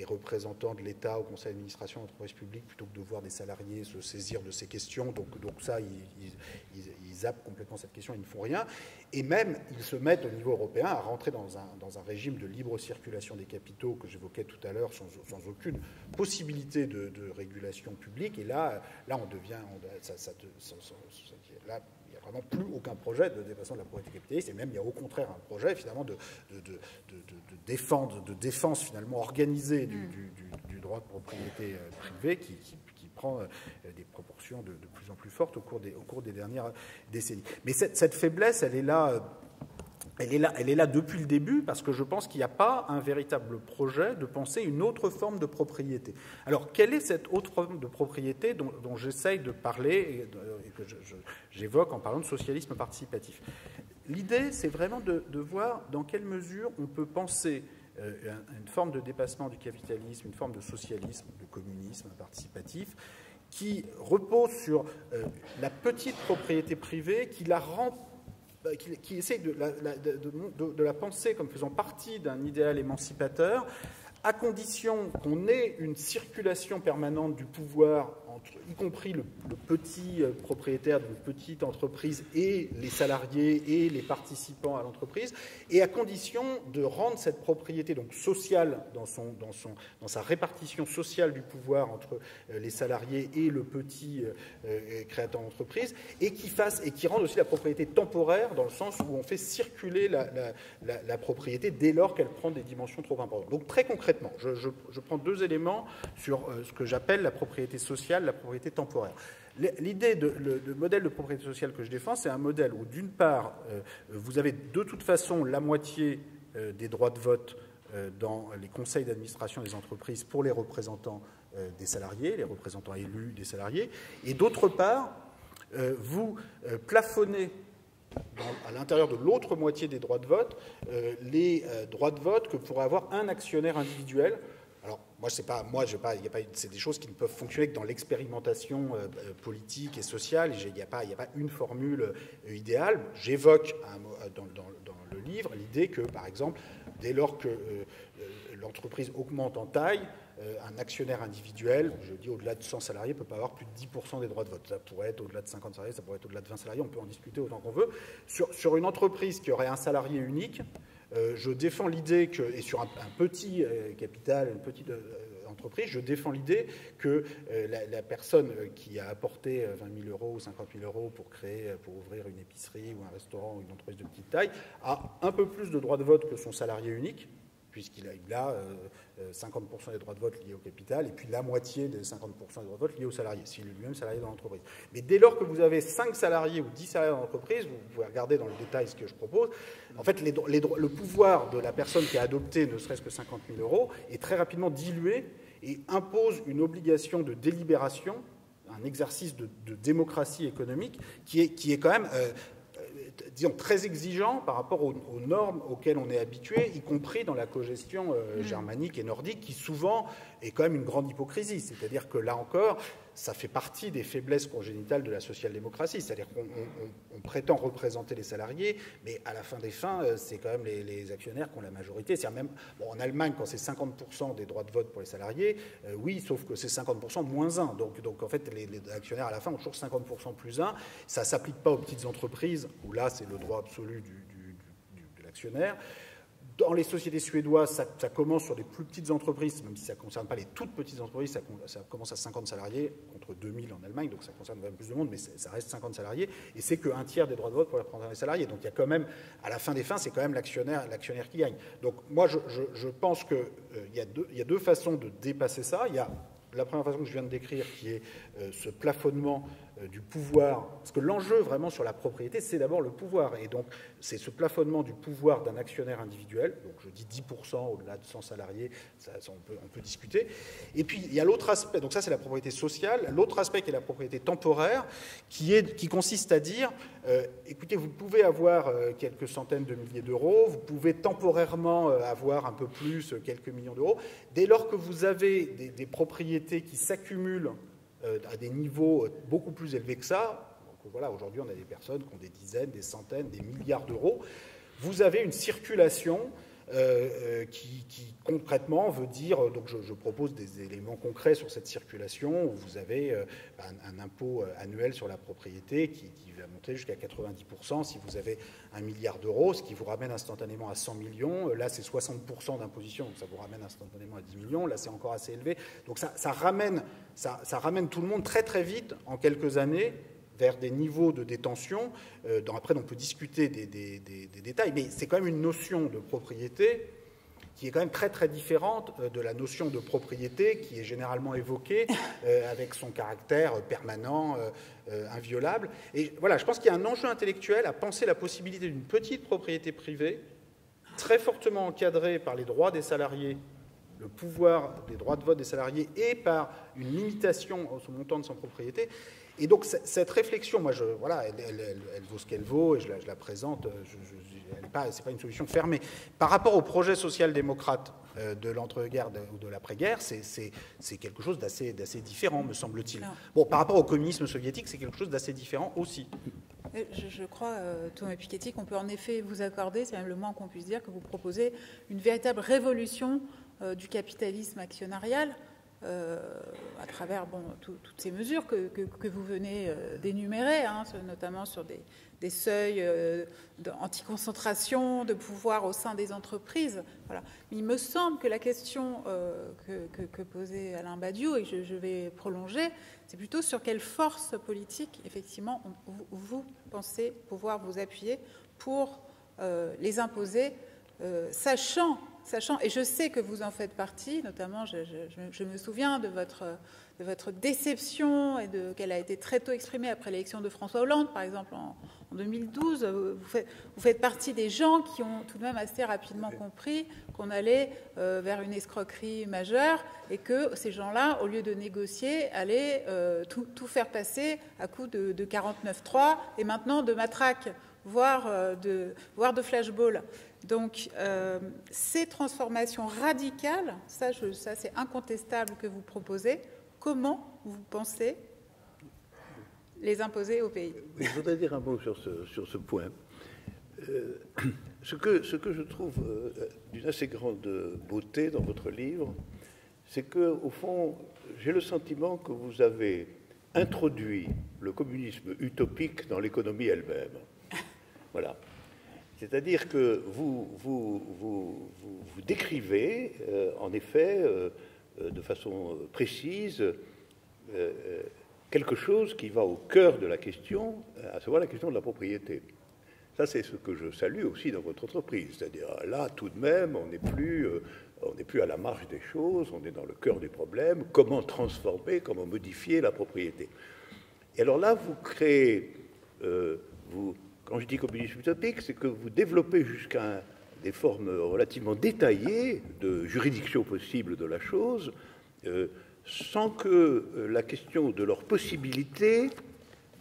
[SPEAKER 2] représentants de l'État au conseil d'administration d'entreprises publiques plutôt que de voir des salariés se saisir de ces questions. Donc ça, ils zappent complètement cette question, ils ne font rien. Et même, ils se mettent au niveau européen à rentrer dans un régime de libre circulation des capitaux que j'évoquais tout à l'heure, sans aucune possibilité de régulation publique. Et là on devient... Là, il n'y a vraiment plus aucun projet de dépassement de la propriété capitaliste, et même il y a au contraire un projet finalement de défense finalement organisée du droit de propriété privée qui prend des proportions de plus en plus fortes au cours des dernières décennies. Mais cette faiblesse, elle est là depuis le début, parce que je pense qu'il n'y a pas un véritable projet de penser une autre forme de propriété. Alors, quelle est cette autre forme de propriété dont j'essaye de parler et que j'évoque en parlant de socialisme participatif ? L'idée, c'est vraiment de voir dans quelle mesure on peut penser une forme de dépassement du capitalisme, une forme de socialisme, de communisme participatif, qui repose sur la petite propriété privée, qui essaie de la penser comme faisant partie d'un idéal émancipateur, à condition qu'on ait une circulation permanente du pouvoir, y compris le petit propriétaire d'une petite entreprise et les salariés et les participants à l'entreprise, et à condition de rendre cette propriété donc sociale dans sa répartition sociale du pouvoir entre les salariés et le petit créateur d'entreprise, et qui rende aussi la propriété temporaire dans le sens où on fait circuler la propriété dès lors qu'elle prend des dimensions trop importantes. Donc très concrètement, je prends deux éléments sur ce que j'appelle la propriété sociale, la propriété temporaire. L'idée de modèle de propriété sociale que je défends, c'est un modèle où, d'une part, vous avez de toute façon la moitié des droits de vote dans les conseils d'administration des entreprises pour les représentants des salariés, les représentants élus des salariés, et d'autre part, vous plafonnez à l'intérieur de l'autre moitié des droits de vote, les droits de vote que pourrait avoir un actionnaire individuel. Alors, c'est des choses qui ne peuvent fonctionner que dans l'expérimentation politique et sociale. Il n'y a pas une formule idéale. J'évoque dans le livre l'idée que, par exemple, dès lors que l'entreprise augmente en taille, un actionnaire individuel, je dis au-delà de 100 salariés, ne peut pas avoir plus de 10% des droits de vote. Ça pourrait être au-delà de 50 salariés, ça pourrait être au-delà de 20 salariés, on peut en discuter autant qu'on veut. Sur une entreprise qui aurait un salarié unique, je défends l'idée que, et sur un petit capital, une petite entreprise, je défends l'idée que la personne qui a apporté 20 000 euros ou 50 000 euros pour ouvrir une épicerie ou un restaurant ou une entreprise de petite taille a un peu plus de droits de vote que son salarié unique, puisqu'il a 50% des droits de vote liés au capital, et puis la moitié des 50% des droits de vote liés aux salariés, s'il est lui-même salarié dans l'entreprise. Mais dès lors que vous avez 5 salariés ou 10 salariés dans l'entreprise, vous pouvez regarder dans le détail ce que je propose, en fait, le pouvoir de la personne qui a adopté ne serait-ce que 50 000 euros est très rapidement dilué et impose une obligation de délibération, un exercice de démocratie économique qui est quand même... disons, très exigeant par rapport aux normes auxquelles on est habitué, y compris dans la cogestion germanique et nordique, qui souvent est quand même une grande hypocrisie. C'est-à-dire que là encore, ça fait partie des faiblesses congénitales de la social-démocratie. C'est-à-dire qu'on prétend représenter les salariés, mais à la fin des fins, c'est quand même les actionnaires qui ont la majorité. C'est-à-dire même en Allemagne, quand c'est 50% des droits de vote pour les salariés, oui, sauf que c'est 50% moins 1. Donc en fait, les actionnaires à la fin ont toujours 50% plus 1. Ça ne s'applique pas aux petites entreprises, où là, c'est le droit absolu de l'actionnaire. Dans les sociétés suédoises, ça commence sur des plus petites entreprises, même si ça ne concerne pas les toutes petites entreprises, ça commence à 50 salariés contre 2000 en Allemagne, donc ça concerne même plus de monde, mais ça reste 50 salariés, et c'est qu'un tiers des droits de vote pour représenter les salariés. Donc il y a quand même, à la fin des fins, c'est quand même l'actionnaire qui gagne. Donc moi, je pense qu'il y a deux façons de dépasser ça. Il y a la première façon que je viens de décrire, qui est ce plafonnement du pouvoir, parce que l'enjeu vraiment sur la propriété, c'est d'abord le pouvoir, et donc c'est ce plafonnement du pouvoir d'un actionnaire individuel, donc je dis 10% au-delà de 100 salariés, on peut discuter, et puis il y a l'autre aspect, donc ça c'est la propriété sociale, l'autre aspect qui est la propriété temporaire, qui consiste à dire, écoutez, vous pouvez avoir quelques centaines de milliers d'euros, vous pouvez temporairement avoir un peu plus, quelques millions d'euros, dès lors que vous avez des propriétés qui s'accumulent à des niveaux beaucoup plus élevés que ça. Donc voilà, aujourd'hui, on a des personnes qui ont des dizaines, des centaines, des milliards d'euros. Vous avez une circulation qui concrètement veut dire, donc je propose des éléments concrets sur cette circulation, où vous avez un impôt annuel sur la propriété qui va monter jusqu'à 90%. Si vous avez 1 milliard d'euros, ce qui vous ramène instantanément à 100 millions, là c'est 60% d'imposition, donc ça vous ramène instantanément à 10 millions, là c'est encore assez élevé. Donc ça ramène tout le monde très très vite, en quelques années, vers des niveaux de détention. Après, on peut discuter des détails, mais c'est quand même une notion de propriété qui est quand même très très différente de la notion de propriété qui est généralement évoquée avec son caractère permanent, inviolable. Et voilà, je pense qu'il y a un enjeu intellectuel à penser la possibilité d'une petite propriété privée, très fortement encadrée par les droits des salariés, le pouvoir des droits de vote des salariés, et par une limitation au montant de son propriété. Et donc cette réflexion, moi, elle vaut ce qu'elle vaut, et je la présente. C'est pas une solution fermée. Par rapport au projet social-démocrate de l'entre-guerre ou de l'après-guerre, c'est quelque chose d'assez différent, me semble-t-il. Bon, par rapport au communisme soviétique, c'est quelque chose d'assez différent aussi.
[SPEAKER 1] Je crois, Thomas Piketty, qu'on peut en effet vous accorder, c'est même le moins qu'on puisse dire, que vous proposez une véritable révolution du capitalisme actionnarial. À travers toutes ces mesures que vous venez d'énumérer, notamment sur des seuils d'anticoncentration, de pouvoir au sein des entreprises. Voilà. Mais il me semble que la question que posait Alain Badiou, et je vais prolonger, c'est plutôt sur quelle force politique, effectivement, vous pensez pouvoir vous appuyer pour les imposer, sachant, et je sais que vous en faites partie, notamment je me souviens de votre déception et qu'elle a été très tôt exprimée après l'élection de François Hollande, par exemple en 2012. Vous faites partie des gens qui ont tout de même assez rapidement compris qu'on allait vers une escroquerie majeure et que ces gens-là, au lieu de négocier, allaient tout faire passer à coup de 49.3 et maintenant de matraque voire de flashball. Donc, ces transformations radicales, ça c'est incontestable que vous proposez. Comment vous pensez les imposer au pays?
[SPEAKER 3] Je voudrais dire un mot sur ce point. Ce que je trouve d'une assez grande beauté dans votre livre, c'est qu'au fond, j'ai le sentiment que vous avez introduit le communisme utopique dans l'économie elle-même. Voilà. C'est-à-dire que vous décrivez, en effet, de façon précise, quelque chose qui va au cœur de la question, à savoir la question de la propriété. Ça, c'est ce que je salue aussi dans votre entreprise. C'est-à-dire, là, tout de même, on n'est plus à la marge des choses, on est dans le cœur du problème. Comment transformer, comment modifier la propriété? Et alors là, vous créez, quand je dis communisme utopique, c'est que vous développez jusqu'à des formes relativement détaillées de juridiction possible de la chose, sans que la question de leur possibilité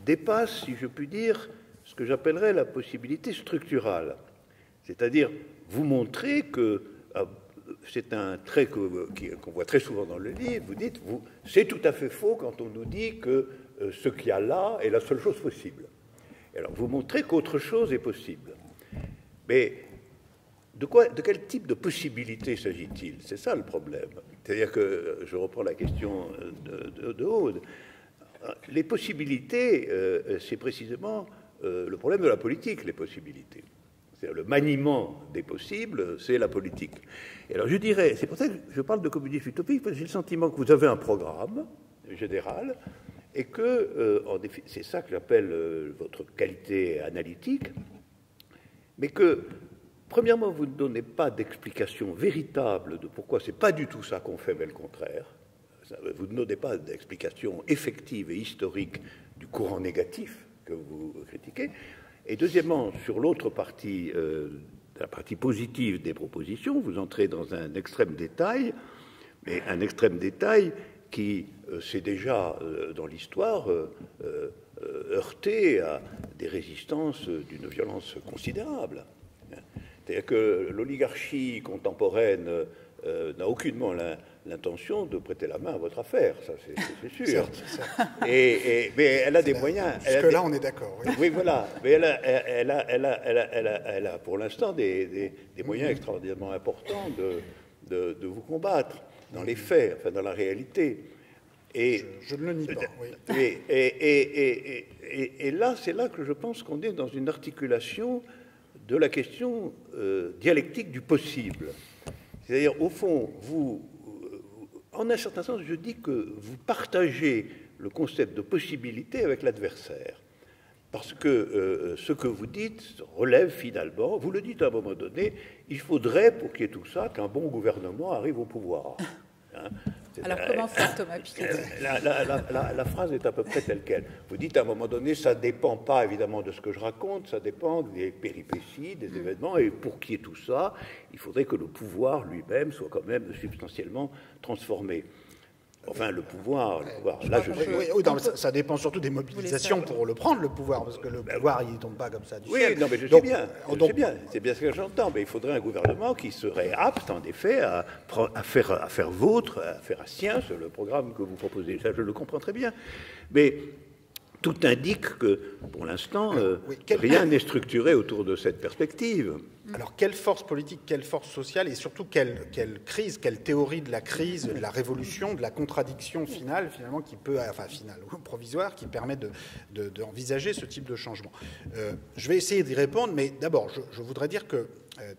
[SPEAKER 3] dépasse, si je puis dire, ce que j'appellerais la possibilité structurale. C'est-à-dire, vous montrez que, c'est un trait qu'on voit très souvent dans le livre, vous dites, c'est tout à fait faux quand on nous dit que ce qu'il y a là est la seule chose possible. Et alors, vous montrez qu'autre chose est possible. Mais de quel type de possibilité s'agit-il? C'est ça le problème. C'est-à-dire que, je reprends la question de Aude, les possibilités, c'est précisément le problème de la politique, les possibilités. C'est-à-dire le maniement des possibles, c'est la politique. Et alors je dirais, c'est pour ça que je parle de communisme utopique, parce que j'ai le sentiment que vous avez un programme général, et que, en effet, c'est ça que j'appelle votre qualité analytique, mais que, premièrement, vous ne donnez pas d'explication véritable de pourquoi c'est pas du tout ça qu'on fait, mais le contraire. Vous ne donnez pas d'explication effective et historique du courant négatif que vous critiquez. Et deuxièmement, sur l'autre partie, la partie positive des propositions, vous entrez dans un extrême détail, mais un extrême détail qui s'est déjà, dans l'histoire, heurté à des résistances d'une violence considérable. C'est-à-dire que l'oligarchie contemporaine n'a aucunement l'intention de prêter la main à votre affaire, ça c'est sûr.
[SPEAKER 2] Certes.
[SPEAKER 3] Mais elle a des moyens.
[SPEAKER 2] Jusque-là, on est d'accord. Oui.
[SPEAKER 3] Oui, voilà. Mais elle a pour l'instant des moyens extraordinairement importants de vous combattre dans les faits, enfin dans la réalité. Et,
[SPEAKER 2] je ne le nie pas. Oui.
[SPEAKER 3] Et là, c'est là que je pense qu'on est dans une articulation de la question dialectique du possible. C'est-à-dire, au fond, en un certain sens, je dis que vous partagez le concept de possibilité avec l'adversaire. Parce que ce que vous dites relève finalement, vous le dites à un moment donné, il faudrait, pour qu'il y ait tout ça, qu'un bon gouvernement arrive au pouvoir. Hein?
[SPEAKER 1] Alors comment faire, Thomas Piketty?
[SPEAKER 3] La phrase est à peu près telle quelle. Vous dites à un moment donné, ça ne dépend pas évidemment de ce que je raconte, ça dépend des péripéties, des événements, et pour qu'il y ait tout ça, il faudrait que le pouvoir lui-même soit quand même substantiellement transformé. Enfin, le pouvoir là, je suis...
[SPEAKER 2] Oui, non, ça dépend surtout des mobilisations pour le prendre, le pouvoir, parce que le pouvoir, il ne tombe pas comme ça du ciel.
[SPEAKER 3] Oui, non, mais je sais bien, c'est bien ce que j'entends, mais il faudrait un gouvernement qui serait apte, en effet, à faire vôtre, à faire à sien le programme que vous proposez. Ça, je le comprends très bien. Mais tout indique que, pour l'instant, rien n'est structuré autour de cette perspective.
[SPEAKER 2] Alors, quelle force politique, quelle force sociale, et surtout quelle crise, quelle théorie de la crise, de la révolution, de la contradiction finale, finalement, qui peut, enfin finale ou provisoire, qui permet d'envisager ce type de changement. Je vais essayer d'y répondre, mais d'abord, je voudrais dire que,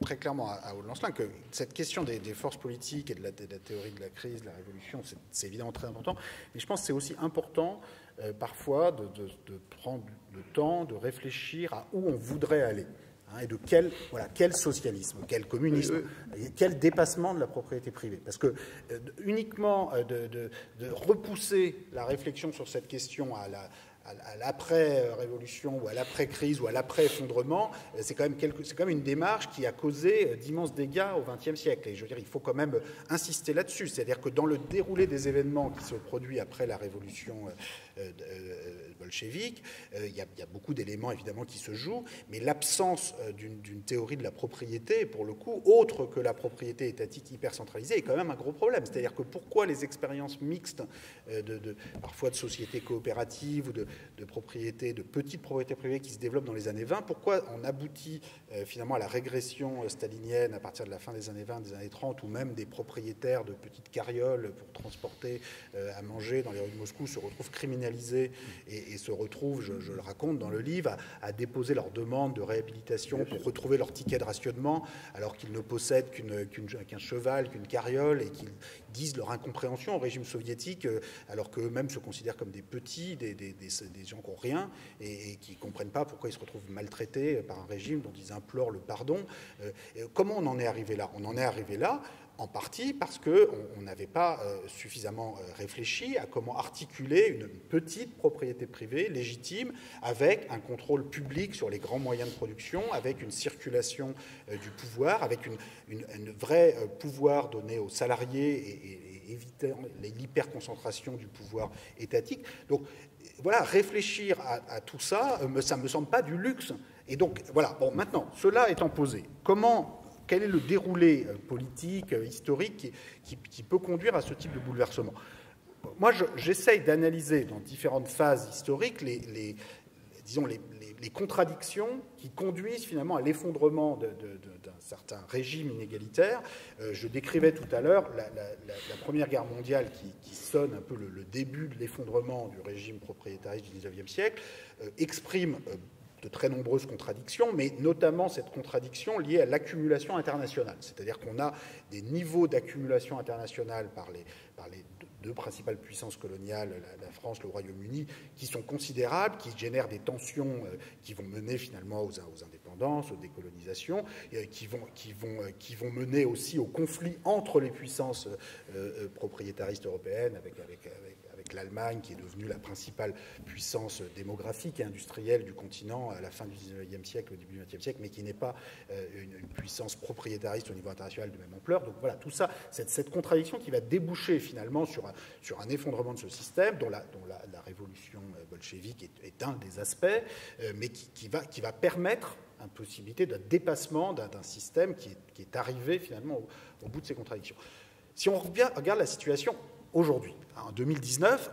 [SPEAKER 2] très clairement à Aude Lancelin, que cette question des forces politiques et de la théorie de la crise, de la révolution, c'est évidemment très important, mais je pense que c'est aussi important, parfois, de prendre le temps de réfléchir à où on voudrait aller. Et de quel socialisme, quel communisme, quel dépassement de la propriété privée. Parce que uniquement de repousser la réflexion sur cette question à l'après-révolution ou à l'après-crise ou à l'après-effondrement, c'est quand même une démarche qui a causé d'immenses dégâts au XXe siècle. Et je veux dire, il faut quand même insister là-dessus. C'est-à-dire que dans le déroulé des événements qui se produit après la révolution bolchevique. Il y a beaucoup d'éléments, évidemment, qui se jouent, mais l'absence d'une théorie de la propriété, pour le coup, autre que la propriété étatique hyper centralisée, est quand même un gros problème. C'est-à-dire que pourquoi les expériences mixtes, parfois de sociétés coopératives ou de propriétés, de petites propriétés privées qui se développent dans les années 20, pourquoi on aboutit finalement à la régression stalinienne à partir de la fin des années 20, des années 30, ou même des propriétaires de petites carrioles pour transporter à manger dans les rues de Moscou se retrouvent criminalisés et se retrouvent, je le raconte dans le livre, à déposer leur demande de réhabilitation pour retrouver leur ticket de rationnement alors qu'ils ne possèdent qu'un cheval, qu'une carriole, et qu'ils disent leur incompréhension au régime soviétique alors qu'eux-mêmes se considèrent comme des petits, des gens qui n'ont rien et qui ne comprennent pas pourquoi ils se retrouvent maltraités par un régime dont ils implorent le pardon. Comment on en est arrivé là? On en est arrivé là en partie parce qu'on n'avait pas suffisamment réfléchi à comment articuler une petite propriété privée légitime avec un contrôle public sur les grands moyens de production, avec une circulation du pouvoir, avec un vrai pouvoir donné aux salariés et éviter l'hyperconcentration du pouvoir étatique. Donc voilà, réfléchir à tout ça, ça ne me semble pas du luxe. Et donc voilà, bon, maintenant, cela étant posé, quel est le déroulé politique, historique qui peut conduire à ce type de bouleversement? Moi, j'essaye d'analyser dans différentes phases historiques les contradictions qui conduisent finalement à l'effondrement d'un certain régime inégalitaire. Je décrivais tout à l'heure la Première Guerre mondiale qui sonne un peu le début de l'effondrement du régime propriétariste du XIXe siècle, exprime de très nombreuses contradictions, mais notamment cette contradiction liée à l'accumulation internationale. C'est-à-dire qu'on a des niveaux d'accumulation internationale par les deux principales puissances coloniales, la France, le Royaume-Uni, qui sont considérables, qui génèrent des tensions qui vont mener finalement aux indépendances, aux décolonisations, qui vont mener aussi au conflit entre les puissances propriétaristes européennes avec l'Allemagne, qui est devenue la principale puissance démographique et industrielle du continent à la fin du XIXe siècle, au début du XXe siècle, mais qui n'est pas une puissance propriétariste au niveau international de même ampleur. Donc voilà, tout ça, cette contradiction qui va déboucher finalement sur un effondrement de ce système, dont la révolution bolchevique est un des aspects, mais qui va permettre une possibilité de dépassement d'un système qui est arrivé finalement au bout de ces contradictions. Si on regarde la situation aujourd'hui, en 2019,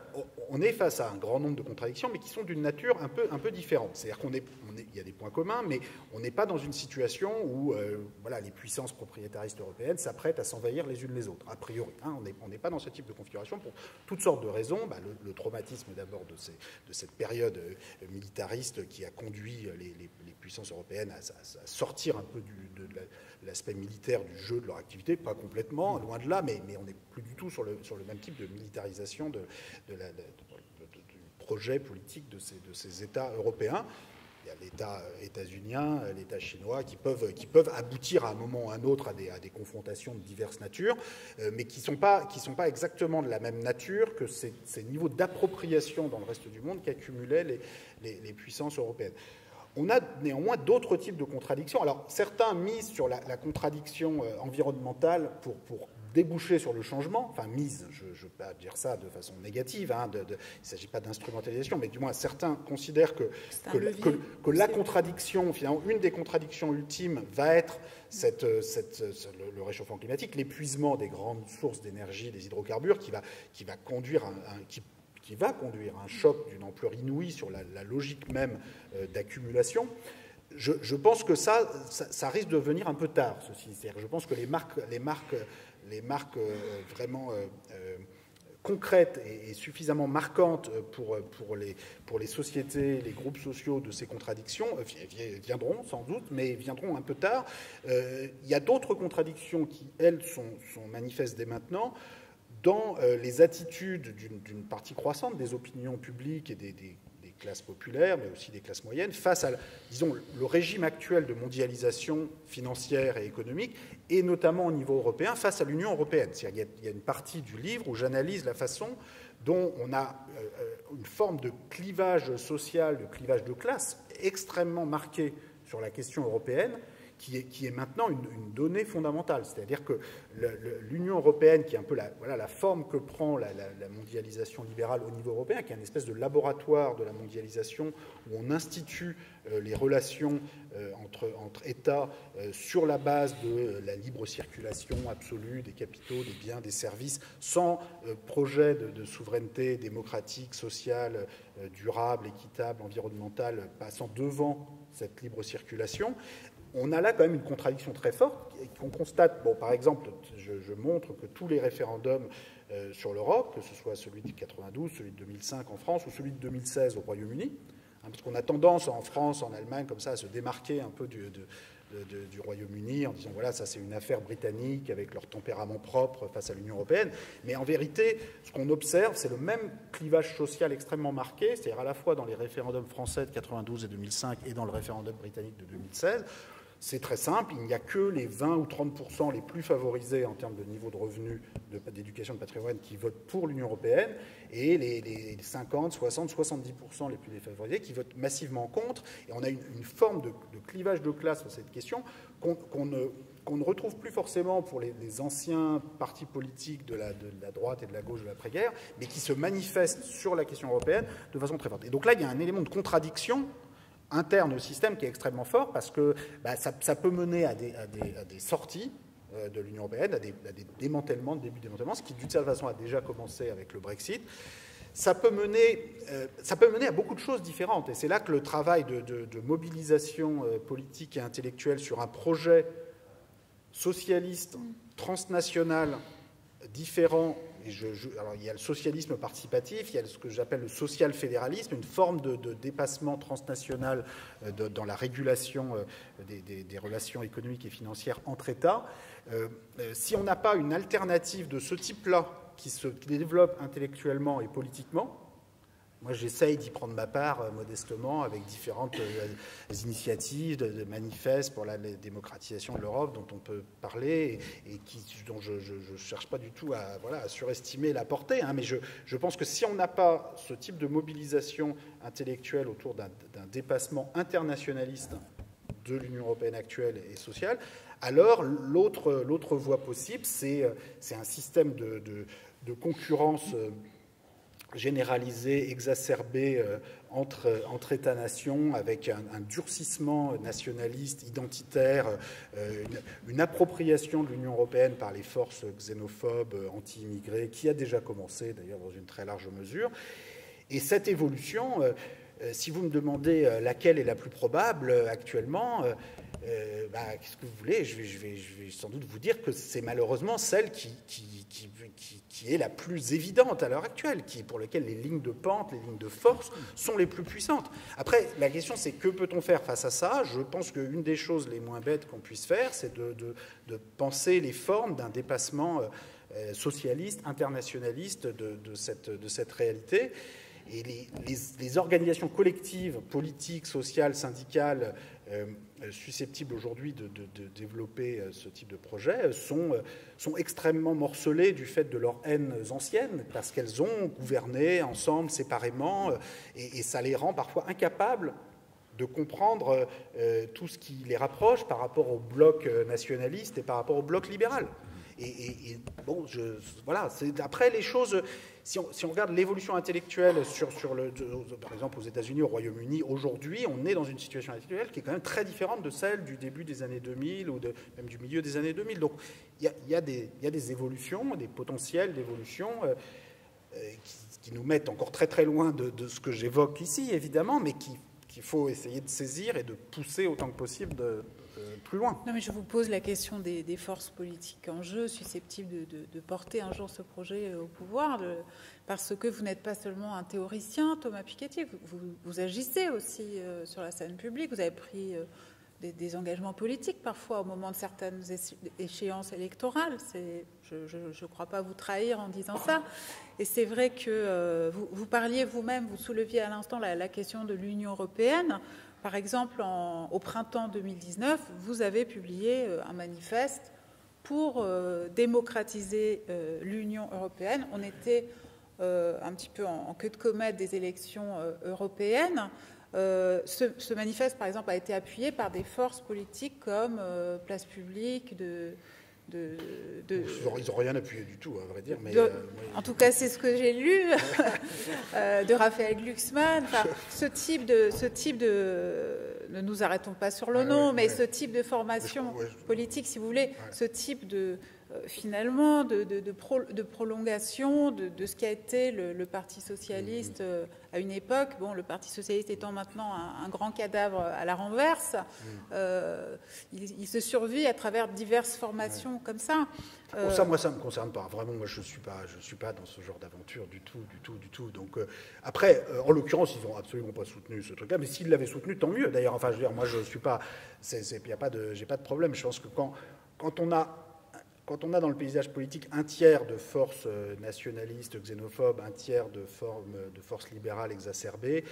[SPEAKER 2] on est face à un grand nombre de contradictions, mais qui sont d'une nature un peu différente. C'est-à-dire qu'il y a des points communs, mais on n'est pas dans une situation où les puissances propriétaristes européennes s'apprêtent à s'envahir les unes les autres, a priori. On n'est pas dans ce type de configuration pour toutes sortes de raisons. Le traumatisme d'abord de cette période militariste qui a conduit les puissances européennes à sortir un peu de l'aspect militaire du jeu de leur activité, pas complètement, loin de là, mais on n'est plus du tout sur le même type de militarisation du projet politique de ces États européens. Il y a l'État états-unien, l'État chinois, qui peuvent aboutir à un moment ou à un autre à des confrontations de diverses natures, mais qui sont pas exactement de la même nature que ces niveaux d'appropriation dans le reste du monde qu'accumulaient les puissances européennes. On a néanmoins d'autres types de contradictions. Alors, certains misent sur la contradiction environnementale pour déboucher sur le changement. Enfin, mise, je ne veux pas dire ça de façon négative, il ne s'agit pas d'instrumentalisation, mais du moins certains considèrent que la contradiction, finalement, une des contradictions ultimes va être le réchauffement climatique, l'épuisement des grandes sources d'énergie, des hydrocarbures, qui va conduire à un choc d'une ampleur inouïe sur la logique même d'accumulation. Je pense que ça risque de venir un peu tard, ceci. C'est-à-dire, je pense que les marques vraiment concrètes et suffisamment marquantes pour les sociétés, les groupes sociaux de ces contradictions viendront sans doute, mais viendront un peu tard. Il y a d'autres contradictions qui, elles, sont manifestes dès maintenant, dans les attitudes d'une partie croissante des opinions publiques et des classes populaires, mais aussi des classes moyennes, face à, disons, le régime actuel de mondialisation financière et économique, et notamment au niveau européen, face à l'Union européenne. C'est-à-dire qu'il y a une partie du livre où j'analyse la façon dont on a une forme de clivage social, de clivage de classe extrêmement marqué sur la question européenne, qui est maintenant une donnée fondamentale. C'est-à-dire que l'Union européenne, qui est un peu la forme que prend la mondialisation libérale au niveau européen, qui est une espèce de laboratoire de la mondialisation où on institue les relations entre États sur la base de la libre circulation absolue des capitaux, des biens, des services, sans projet de souveraineté démocratique, sociale, durable, équitable, environnementale, passant devant cette libre circulation. On a là quand même une contradiction très forte qu'on constate. Bon, par exemple, je montre que tous les référendums sur l'Europe, que ce soit celui de 92, celui de 2005 en France ou celui de 2016 au Royaume-Uni, parce qu'on a tendance en France, en Allemagne, comme ça, à se démarquer un peu du Royaume-Uni en disant voilà, ça c'est une affaire britannique avec leur tempérament propre face à l'Union européenne. Mais en vérité, ce qu'on observe, c'est le même clivage social extrêmement marqué, c'est-à-dire à la fois dans les référendums français de 92 et 2005 et dans le référendum britannique de 2016. C'est très simple, il n'y a que les 20 ou 30% les plus favorisés en termes de niveau de revenus, d'éducation de patrimoine qui votent pour l'Union européenne et les 50, 60, 70% les plus défavorisés qui votent massivement contre. Et on a une forme de clivage de classe sur cette question qu'on ne retrouve plus forcément pour les anciens partis politiques de la droite et de la gauche de l'après-guerre, mais qui se manifestent sur la question européenne de façon très forte. Et donc là, il y a un élément de contradiction interne au système qui est extrêmement fort parce que ça peut mener à des sorties de l'Union européenne, à des démantèlements, des débuts de démantèlement, ce qui d'une certaine façon a déjà commencé avec le Brexit. Ça peut mener à beaucoup de choses différentes et c'est là que le travail de mobilisation politique et intellectuelle sur un projet socialiste, transnational, différent. Alors, il y a le socialisme participatif, il y a ce que j'appelle le social-fédéralisme, une forme de dépassement transnational dans la régulation des relations économiques et financières entre États. Si on n'a pas une alternative de ce type-là qui se développe intellectuellement et politiquement, moi, j'essaye d'y prendre ma part modestement avec différentes initiatives de manifestes pour la démocratisation de l'Europe dont on peut parler et dont je ne cherche pas du tout à surestimer la portée. Mais je pense que si on n'a pas ce type de mobilisation intellectuelle autour d'un dépassement internationaliste de l'Union européenne actuelle et sociale, alors l'autre voie possible, c'est un système de concurrence généralisé, exacerbé entre États-nations, avec un durcissement nationaliste, identitaire, une appropriation de l'Union européenne par les forces xénophobes, anti-immigrés, qui a déjà commencé d'ailleurs dans une très large mesure. Et cette évolution, si vous me demandez laquelle est la plus probable actuellement, qu'est-ce que vous voulez, je vais sans doute vous dire que c'est malheureusement celle qui est la plus évidente à l'heure actuelle, pour laquelle les lignes de pente, les lignes de force sont les plus puissantes. Après, la question c'est que peut-on faire face à ça? Je pense qu'une des choses les moins bêtes qu'on puisse faire, c'est de penser les formes d'un dépassement socialiste, internationaliste de cette réalité. Et les organisations collectives, politiques, sociales, syndicales, susceptibles aujourd'hui de développer ce type de projet, sont extrêmement morcelées du fait de leurs haines anciennes, parce qu'elles ont gouverné ensemble, séparément, et ça les rend parfois incapables de comprendre tout ce qui les rapproche par rapport au bloc nationaliste et par rapport au bloc libéral. Et bon, voilà. Après, les choses, si on regarde l'évolution intellectuelle par exemple aux États-Unis, au Royaume-Uni, aujourd'hui, on est dans une situation intellectuelle qui est quand même très différente de celle du début des années 2000 ou même du milieu des années 2000. Donc, il y a des évolutions, des potentiels d'évolution qui nous mettent encore très très loin de ce que j'évoque ici, évidemment, mais qu'il faut essayer de saisir et de pousser autant que possible plus loin.
[SPEAKER 1] Non, mais je vous pose la question des forces politiques en jeu, susceptibles de porter un jour ce projet au pouvoir, parce que vous n'êtes pas seulement un théoricien, Thomas Piketty, vous agissez aussi sur la scène publique, vous avez pris des engagements politiques parfois au moment de certaines échéances électorales. Je ne crois pas vous trahir en disant ça. Et c'est vrai que vous parliez vous-même, vous souleviez à l'instant la question de l'Union européenne. Par exemple, au printemps 2019, vous avez publié un manifeste pour démocratiser l'Union européenne. On était un petit peu en queue de comète des élections européennes. Ce manifeste, par exemple, a été appuyé par des forces politiques comme Place Publique,
[SPEAKER 2] Ils n'ont rien appuyé du tout, à vrai dire. Mais,
[SPEAKER 1] en tout cas, c'est ce que j'ai lu de Raphaël Glucksmann. Enfin, ce type ne nous arrêtons pas sur le nom, mais ce type de formation politique, si vous voulez, ce type de finalement de prolongation de ce qu'a été le Parti socialiste à une époque. Bon, le Parti socialiste étant maintenant un grand cadavre à la renverse, il se survit à travers diverses formations comme ça.
[SPEAKER 2] Ça, moi, ça ne me concerne pas. Vraiment, moi, je suis pas dans ce genre d'aventure du tout. Donc, après, en l'occurrence, ils n'ont absolument pas soutenu ce truc-là. Mais s'ils l'avaient soutenu, tant mieux. D'ailleurs, enfin, je veux dire, moi, je suis pas. J'ai pas de problème. Je pense que quand on a dans le paysage politique un tiers de forces nationalistes, xénophobes, un tiers de forces libérales exacerbées,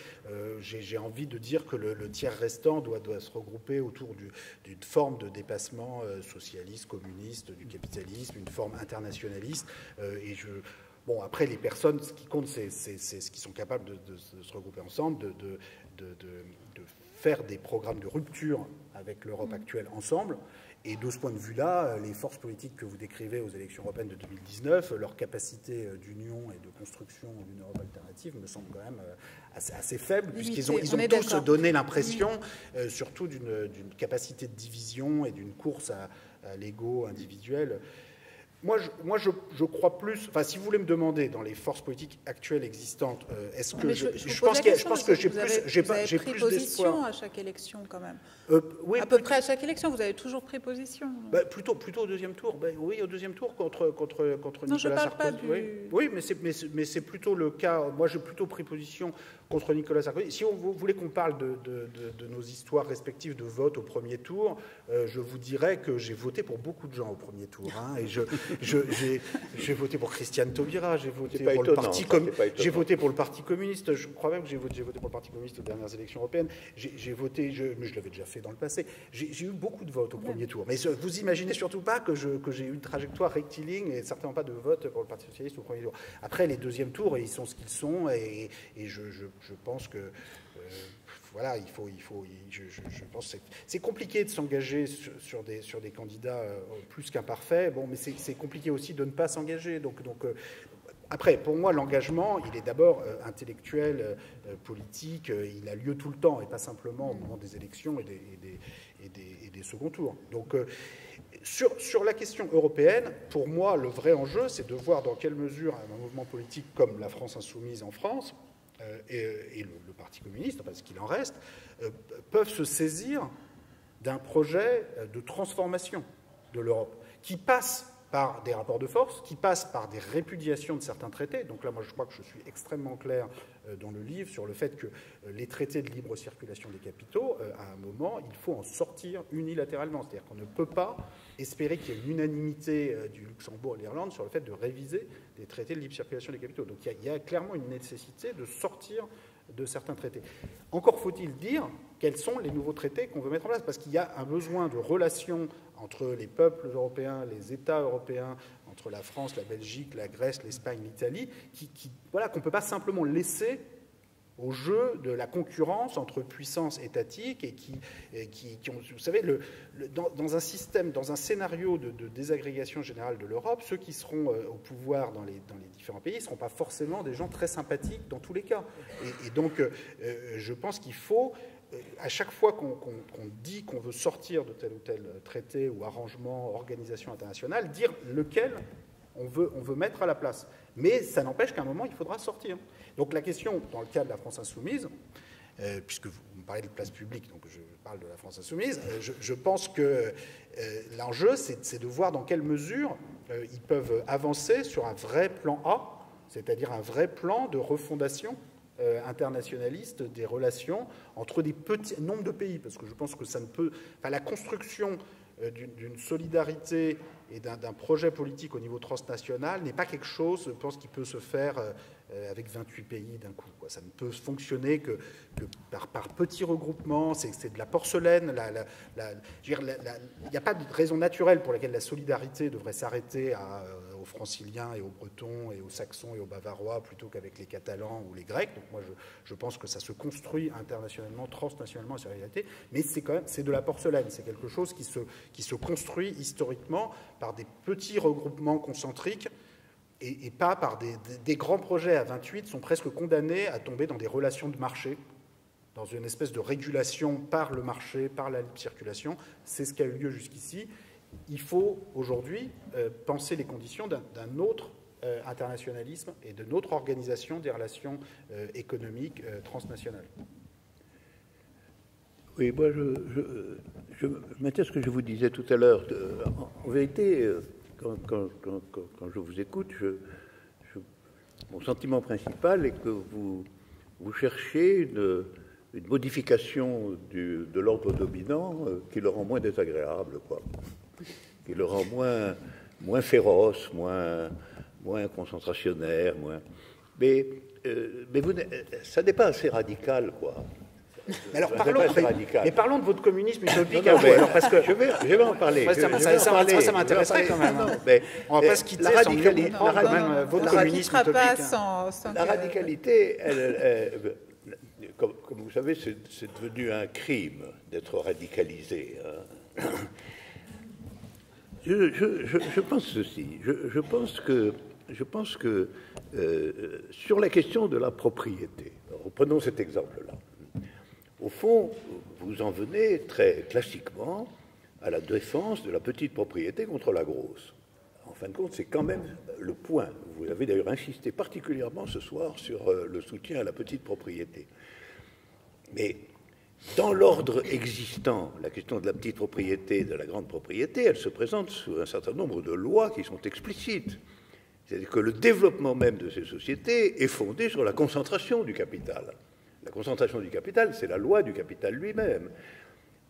[SPEAKER 2] j'ai envie de dire que le tiers restant doit se regrouper autour d'une forme de dépassement socialiste, communiste, du capitalisme, une forme internationaliste. Bon, après, les personnes, ce qui compte, c'est ce qu'ils sont capables de se regrouper ensemble, de faire des programmes de rupture avec l'Europe actuelle ensemble. Et de ce point de vue-là, les forces politiques que vous décrivez aux élections européennes de 2019, leur capacité d'union et de construction d'une Europe alternative me semble quand même assez faible, puisqu'ils ont tous donné l'impression, surtout d'une capacité de division et d'une course à l'ego individuel. Moi, je crois plus. Enfin, si vous voulez me demander dans les forces politiques actuelles existantes, est-ce que je pense que j'ai plus d'espoir
[SPEAKER 1] à chaque élection quand même.
[SPEAKER 2] Oui,
[SPEAKER 1] à peu près à chaque élection, vous avez toujours pris position.
[SPEAKER 2] Plutôt au deuxième tour. Oui, au deuxième tour contre
[SPEAKER 1] non,
[SPEAKER 2] Nicolas
[SPEAKER 1] je parle
[SPEAKER 2] Sarkozy.
[SPEAKER 1] Pas du...
[SPEAKER 2] Oui, mais c'est plutôt le cas. Moi, j'ai plutôt pris position contre Nicolas Sarkozy. Si vous voulez qu'on parle de nos histoires respectives de vote au premier tour, je vous dirais que j'ai voté pour beaucoup de gens au premier tour. Et j'ai voté pour Christiane Taubira, j'ai voté pour le Parti communiste. Je crois même que j'ai voté pour le Parti communiste aux dernières élections européennes. Mais je l'avais déjà fait dans le passé. J'ai eu beaucoup de votes au premier tour. Mais vous imaginez surtout pas que j'ai eu une trajectoire rectiligne et certainement pas de vote pour le Parti socialiste au premier tour. Après, les deuxièmes tours, ils sont ce qu'ils sont, et je pense que voilà, je pense que c'est compliqué de s'engager sur des candidats plus qu'imparfaits. Bon, mais c'est compliqué aussi de ne pas s'engager. Donc après, pour moi, l'engagement, il est d'abord intellectuel, politique. Il a lieu tout le temps et pas simplement au moment des élections et des seconds tours. Donc, sur la question européenne, pour moi, le vrai enjeu, c'est de voir dans quelle mesure un mouvement politique comme la France insoumise en France et le Parti communiste, parce qu'il en reste, peuvent se saisir d'un projet de transformation de l'Europe qui passe par des rapports de force, qui passe par des répudiations de certains traités. Donc là, moi, je crois que je suis extrêmement clair dans le livre sur le fait que les traités de libre circulation des capitaux, à un moment, il faut en sortir unilatéralement. C'est-à-dire qu'on ne peut pas espérer qu'il y ait une unanimité du Luxembourg et de l'Irlande sur le fait de réviser des traités de libre circulation des capitaux. Donc il y a clairement une nécessité de sortir de certains traités. Encore faut-il dire quels sont les nouveaux traités qu'on veut mettre en place, parce qu'il y a un besoin de relations entre les peuples européens, les États européens, entre la France, la Belgique, la Grèce, l'Espagne, l'Italie, voilà, qu'on ne peut pas simplement laisser au jeu de la concurrence entre puissances étatiques et qui ont, vous savez, dans un système, dans un scénario de désagrégation générale de l'Europe, ceux qui seront au pouvoir dans les différents pays ne seront pas forcément des gens très sympathiques dans tous les cas. Et donc, je pense qu'il faut, à chaque fois qu'on dit qu'on veut sortir de tel ou tel traité ou arrangement, organisation internationale, dire lequel on veut mettre à la place. Mais ça n'empêche qu'à un moment, il faudra sortir. Donc la question, dans le cas de la France insoumise, puisque vous me parlez de place publique, donc je parle de la France insoumise, je pense que l'enjeu, c'est de voir dans quelle mesure ils peuvent avancer sur un vrai plan A, c'est-à-dire un vrai plan de refondation internationaliste des relations entre des petits nombres de pays, parce que je pense que ça ne peut... Enfin, la construction d'une solidarité et d'un projet politique au niveau transnational n'est pas quelque chose, je pense, qui peut se faire avec 28 pays d'un coup. Ça ne peut fonctionner que par petits regroupements, c'est de la porcelaine. Il n'y a pas de raison naturelle pour laquelle la solidarité devrait s'arrêter aux aux Franciliens et aux Bretons et aux Saxons et aux Bavarois plutôt qu'avec les Catalans ou les Grecs. Donc moi, je pense que ça se construit internationalement, transnationalement, cette réalité. Mais c'est de la porcelaine. C'est quelque chose qui se construit historiquement par des petits regroupements concentriques et pas par des grands projets à 28 sont presque condamnés à tomber dans des relations de marché, dans une espèce de régulation par le marché, par la libre circulation. C'est ce qui a eu lieu jusqu'ici. Il faut aujourd'hui penser les conditions d'un autre internationalisme et d'une autre organisation des relations économiques transnationales.
[SPEAKER 3] Oui, moi, je maintiens ce que je vous disais tout à l'heure. En vérité, quand je vous écoute, mon sentiment principal est que vous cherchez une modification de l'ordre dominant qui le rend moins désagréable, quoi. Qui le rend moins féroce, moins concentrationnaire, mais ça n'est pas assez radical, quoi.
[SPEAKER 2] Mais alors, parlons de votre communisme utopique.
[SPEAKER 3] Parce que je vais en parler.
[SPEAKER 2] Ça m'intéresserait quand même. On ne va pas se quitter sans dire votre communisme utopique.
[SPEAKER 3] La radicalité, comme vous savez, c'est devenu un crime d'être radicalisé. Je pense ceci. Je pense que sur la question de la propriété, prenons cet exemple-là. Au fond, vous en venez très classiquement à la défense de la petite propriété contre la grosse. En fin de compte, c'est quand même le point. Vous avez d'ailleurs insisté particulièrement ce soir sur le soutien à la petite propriété. Mais dans l'ordre existant, la question de la petite propriété et de la grande propriété, elle se présente sous un certain nombre de lois qui sont explicites. C'est-à-dire que le développement même de ces sociétés est fondé sur la concentration du capital. La concentration du capital, c'est la loi du capital lui-même.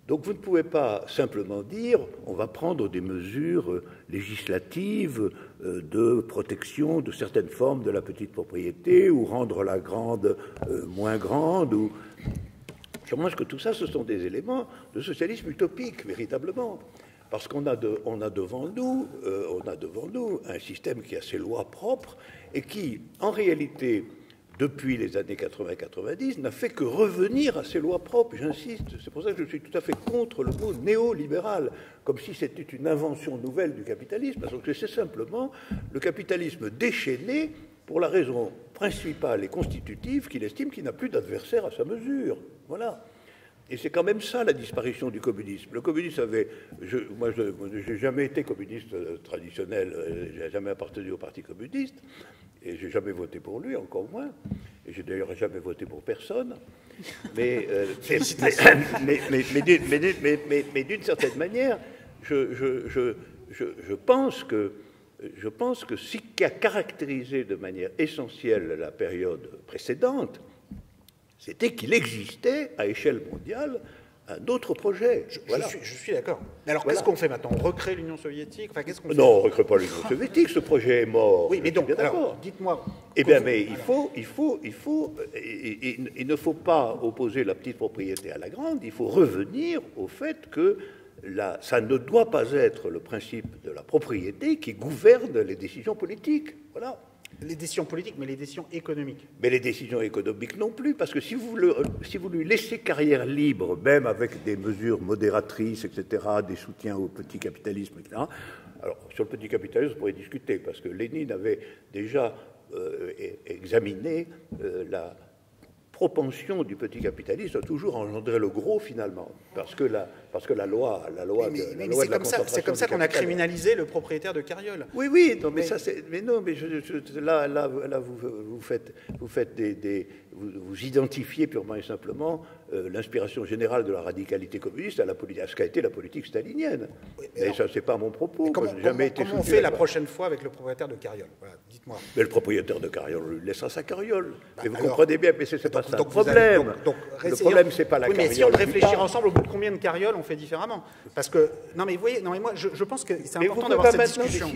[SPEAKER 3] Donc vous ne pouvez pas simplement dire on va prendre des mesures législatives de protection de certaines formes de la petite propriété ou rendre la grande moins grande. Je pense que tout ça, ce sont des éléments de socialisme utopique, véritablement. Parce qu'on a devant nous un système qui a ses lois propres et qui, en réalité, depuis les années 80-90, n'a fait que revenir à ses lois propres, j'insiste. C'est pour ça que je suis tout à fait contre le mot néolibéral, comme si c'était une invention nouvelle du capitalisme, parce que c'est simplement le capitalisme déchaîné pour la raison principale et constitutive qu'il estime qu'il n'a plus d'adversaire à sa mesure. Voilà. Et c'est quand même ça la disparition du communisme. Le communisme avait... Moi, je n'ai jamais été communiste traditionnel, je n'ai jamais appartenu au Parti communiste, et je n'ai jamais voté pour lui, encore moins. Et je n'ai d'ailleurs jamais voté pour personne. Mais d'une certaine manière, je pense que ce qui a caractérisé de manière essentielle la période précédente, c'était qu'il existait à échelle mondiale un autre projet.
[SPEAKER 2] Je suis d'accord. Mais alors, qu'est-ce qu'on fait maintenant? On recrée l'Union soviétique? Enfin, qu'est-ce qu'on fait?
[SPEAKER 3] Non, on ne recrée pas l'Union soviétique, ce projet est mort.
[SPEAKER 2] Oui, mais donc, alors, dites-moi...
[SPEAKER 3] Eh bien, mais il ne faut pas opposer la petite propriété à la grande, il faut revenir au fait que ça ne doit pas être le principe de la propriété qui gouverne les décisions politiques. Voilà.
[SPEAKER 2] Les décisions politiques, mais les décisions économiques.
[SPEAKER 3] Mais les décisions économiques non plus, parce que si vous lui laissez carrière libre, même avec des mesures modératrices, etc., des soutiens au petit capitalisme, etc., alors sur le petit capitalisme, on pourrait discuter, parce que Lénine avait déjà examiné la propension du petit capitaliste a toujours engendré le gros finalement, parce que la loi de la concentration.
[SPEAKER 2] C'est comme ça qu'on a criminalisé le propriétaire de carriole.
[SPEAKER 3] Oui, non, mais ça c'est, mais non, mais là vous identifiez purement et simplement l'inspiration générale de la radicalité communiste à ce qu'a été la politique stalinienne. Oui, mais ça c'est pas mon propos.
[SPEAKER 2] Comment on fait la prochaine fois avec le propriétaire de carriole? Voilà, dites-moi.
[SPEAKER 3] Mais le propriétaire de carriole lui laissera sa carriole. Mais vous comprenez bien, mais c'est pas ça le problème. Le problème, c'est pas la carriole.
[SPEAKER 2] Mais si on réfléchit ensemble, au bout de combien de carrioles on fait différemment? Parce que, non mais vous voyez, moi je pense que c'est important d'avoir cette discussion.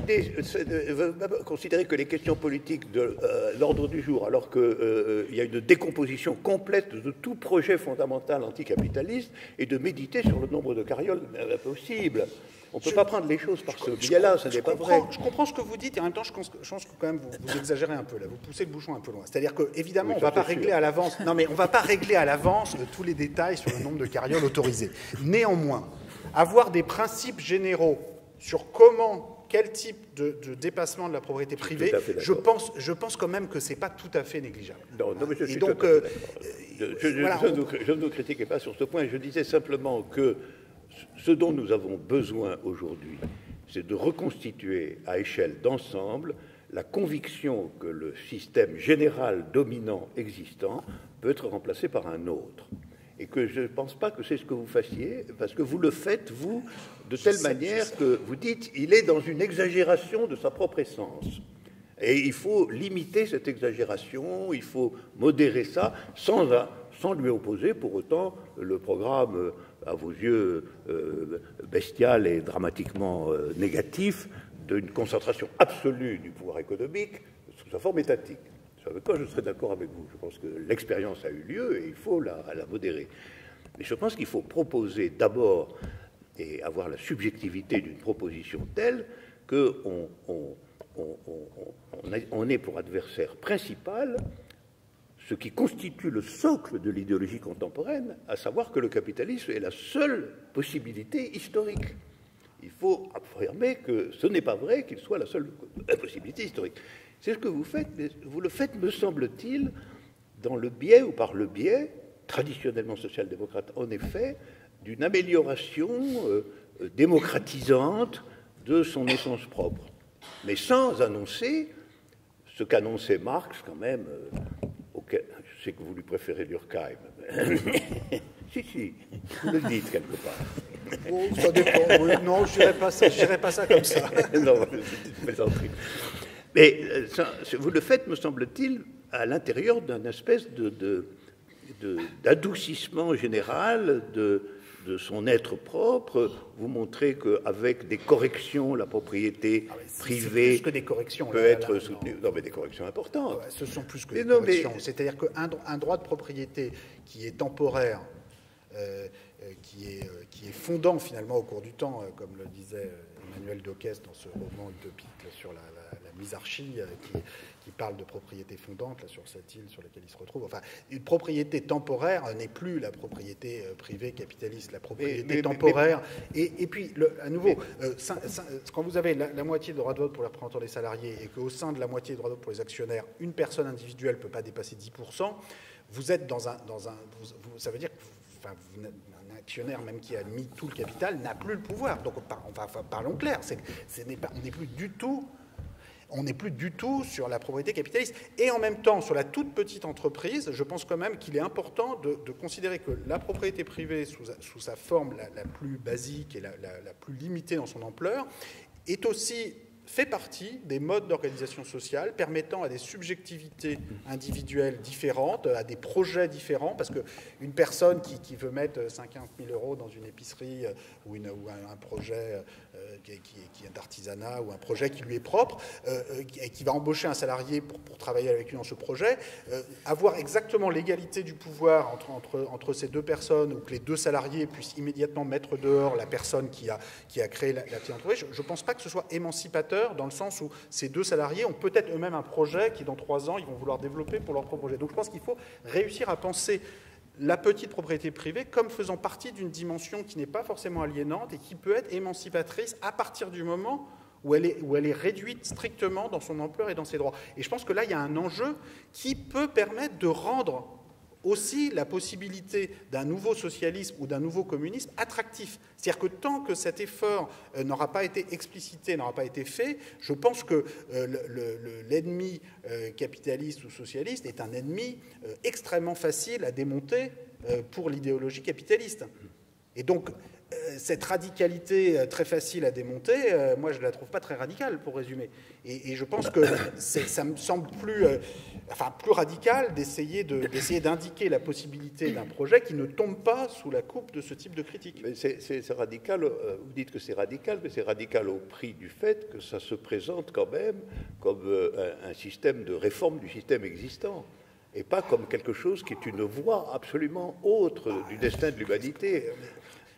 [SPEAKER 3] Considérer que les questions politiques de l'ordre du jour, alors qu'il y a une décomposition complète de tout projet fondamental anticapitaliste, et de méditer sur le nombre de carrioles possibles. On ne peut pas prendre les choses par ce biais-là, ce n'est pas vrai.
[SPEAKER 2] Je comprends ce que vous dites, et en même temps, je pense que quand même vous exagérez un peu, là, vous poussez le bouchon un peu loin. C'est-à-dire qu'évidemment, on ne va pas régler à l'avance, non mais on ne va pas régler à l'avance tous les détails sur le nombre de carrioles autorisées. Néanmoins, avoir des principes généraux sur quel type de dépassement de la propriété privée, je pense quand même que ce n'est pas tout à fait négligeable.
[SPEAKER 3] Non, mais je suis
[SPEAKER 2] donc,
[SPEAKER 3] je ne vous critiquais pas sur ce point, je disais simplement que ce dont nous avons besoin aujourd'hui, c'est de reconstituer à échelle d'ensemble la conviction que le système général dominant existant peut être remplacé par un autre. Et que je ne pense pas que c'est ce que vous fassiez, parce que vous le faites, vous, de telle manière que vous dites il est dans une exagération de sa propre essence. Et il faut limiter cette exagération, il faut modérer ça, sans lui opposer pour autant le programme, à vos yeux, bestial et dramatiquement négatif, d'une concentration absolue du pouvoir économique sous sa forme étatique. Avec quoi je serais d'accord avec vous. Je pense que l'expérience a eu lieu et il faut la modérer. Mais je pense qu'il faut proposer d'abord et avoir la subjectivité d'une proposition telle qu'on ait pour adversaire principal ce qui constitue le socle de l'idéologie contemporaine, à savoir que le capitalisme est la seule possibilité historique. Il faut affirmer que ce n'est pas vrai qu'il soit la seule possibilité historique. C'est ce que vous faites, mais vous le faites, me semble-t-il, dans le biais ou par le biais, traditionnellement social-démocrate en effet, d'une amélioration démocratisante de son essence propre, mais sans annoncer ce qu'annonçait Marx quand même, je sais que vous lui préférez Durkheim, si, vous le dites quelque part.
[SPEAKER 2] Oh, ça dépend, oui. Non, je dirais pas ça comme ça.
[SPEAKER 3] Non, c'est plaisanterie. Mais vous le faites, me semble-t-il, à l'intérieur d'un espèce d'adoucissement général de son être propre. Vous montrez qu'avec des corrections, la propriété privée
[SPEAKER 2] plus que des corrections,
[SPEAKER 3] peut être soutenue. Non, mais des corrections importantes.
[SPEAKER 2] Ouais, ce sont plus que des corrections. C'est-à-dire qu'un droit de propriété qui est temporaire, qui est fondant finalement au cours du temps, comme le disait Emmanuel Docquès dans ce roman utopique sur la misarchie, qui parle de propriété fondante là, sur cette île sur laquelle il se retrouve. Enfin, une propriété temporaire n'est plus la propriété privée capitaliste. La propriété temporaire. Et puis, à nouveau, quand vous avez la moitié de droit de vote pour les représentants des salariés et qu'au sein de la moitié de droit de vote pour les actionnaires, une personne individuelle ne peut pas dépasser 10%, vous êtes ça veut dire que un actionnaire, même qui a mis tout le capital, n'a plus le pouvoir. Donc, parlons clair, on n'est plus du tout sur la propriété capitaliste. Et en même temps, sur la toute petite entreprise, je pense quand même qu'il est important de considérer que la propriété privée, sous sa forme la plus basique et la plus limitée dans son ampleur, fait partie des modes d'organisation sociale permettant à des subjectivités individuelles différentes, à des projets différents, parce qu'une personne qui veut mettre 50 000 euros dans une épicerie ou un projet qui est d'artisanat ou un projet qui lui est propre, et qui va embaucher un salarié pour travailler avec lui dans ce projet, avoir exactement l'égalité du pouvoir entre ces deux personnes, ou que les deux salariés puissent immédiatement mettre dehors la personne qui a créé la petite entreprise, je ne pense pas que ce soit émancipateur, dans le sens où ces deux salariés ont peut-être eux-mêmes un projet qui, dans 3 ans, ils vont vouloir développer pour leur propre projet. Donc je pense qu'il faut réussir à penser la petite propriété privée comme faisant partie d'une dimension qui n'est pas forcément aliénante et qui peut être émancipatrice à partir du moment où elle est réduite strictement dans son ampleur et dans ses droits. Et je pense que là, il y a un enjeu qui peut permettre de rendre aussi la possibilité d'un nouveau socialisme ou d'un nouveau communisme attractif. C'est-à-dire que tant que cet effort n'aura pas été explicité, n'aura pas été fait, je pense que l'ennemi capitaliste ou socialiste est un ennemi extrêmement facile à démonter pour l'idéologie capitaliste. Et donc, cette radicalité très facile à démonter, moi je ne la trouve pas très radicale, pour résumer. Et je pense que ça me semble plus radical d'essayer d'indiquer la possibilité d'un projet qui ne tombe pas sous la coupe de ce type de critique.
[SPEAKER 3] C'est radical, vous dites que c'est radical, mais c'est radical au prix du fait que ça se présente quand même comme un système de réforme du système existant, et pas comme quelque chose qui est une voie absolument autre du destin de l'humanité.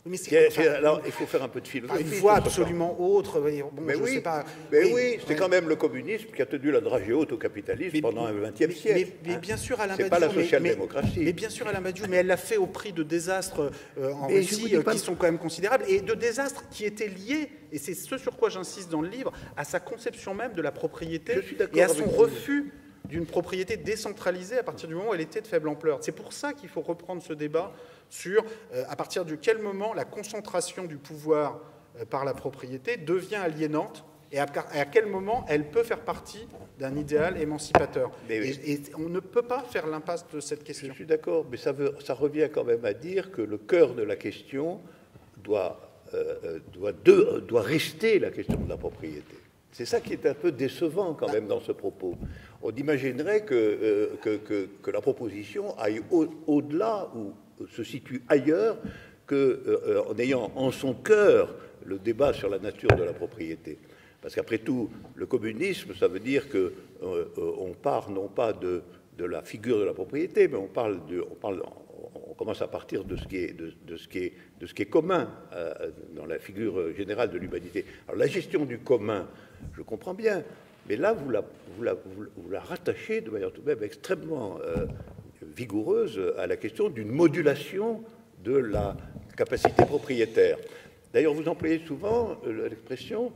[SPEAKER 2] Mais
[SPEAKER 3] alors, il faut faire un peu de philosophie.
[SPEAKER 2] Une voie absolument autre. Bon,
[SPEAKER 3] mais
[SPEAKER 2] je
[SPEAKER 3] oui,
[SPEAKER 2] sais pas.
[SPEAKER 3] oui, c'est quand même le communisme qui a tenu la dragée haute au capitalisme pendant un XXe siècle.
[SPEAKER 2] Mais bien sûr, Alain Badiou.
[SPEAKER 3] C'est pas la social-démocratie.
[SPEAKER 2] Mais bien sûr, Alain Badiou, mais elle l'a fait au prix de désastres en Russie qui sont quand même considérables, et de désastres qui étaient liés, et c'est ce sur quoi j'insiste dans le livre, à sa conception même de la propriété et à son refus d'une propriété décentralisée à partir du moment où elle était de faible ampleur. C'est pour ça qu'il faut reprendre ce débat sur à partir de quel moment la concentration du pouvoir par la propriété devient aliénante et à quel moment elle peut faire partie d'un idéal émancipateur. Et on ne peut pas faire l'impasse de cette question.
[SPEAKER 3] Je suis d'accord, mais ça revient quand même à dire que le cœur de la question doit rester la question de la propriété. C'est ça qui est un peu décevant quand même dans ce propos. On imaginerait que la proposition aille au-delà ou se situe ailleurs qu'en ayant en son cœur le débat sur la nature de la propriété. Parce qu'après tout, le communisme, ça veut dire qu'on part non pas de la figure de la propriété, mais on commence à partir de ce qui est commun dans la figure générale de l'humanité. Alors la gestion du commun, je comprends bien, mais là vous la rattachez de manière tout de même extrêmement vigoureuse à la question d'une modulation de la capacité propriétaire. D'ailleurs, vous employez souvent l'expression.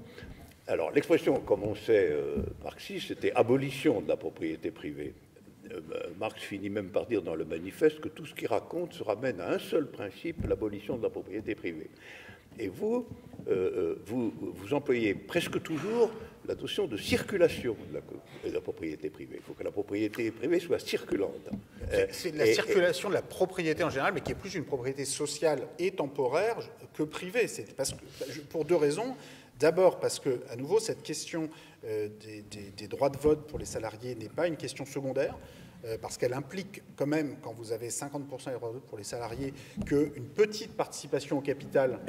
[SPEAKER 3] Alors, l'expression, comme on sait, marxiste, c'était abolition de la propriété privée. Marx finit même par dire dans le manifeste que tout ce qu'il raconte se ramène à un seul principe, l'abolition de la propriété privée. Et vous employez presque toujours la notion de circulation de la propriété privée. Il faut que la propriété privée soit circulante.
[SPEAKER 2] C'est la circulation de la propriété en général, mais qui est plus une propriété sociale et temporaire que privée. C'est parce que, pour deux raisons. D'abord parce que, à nouveau, cette question des droits de vote pour les salariés n'est pas une question secondaire, parce qu'elle implique quand même, quand vous avez 50% des droits de vote pour les salariés, qu'une petite participation au capital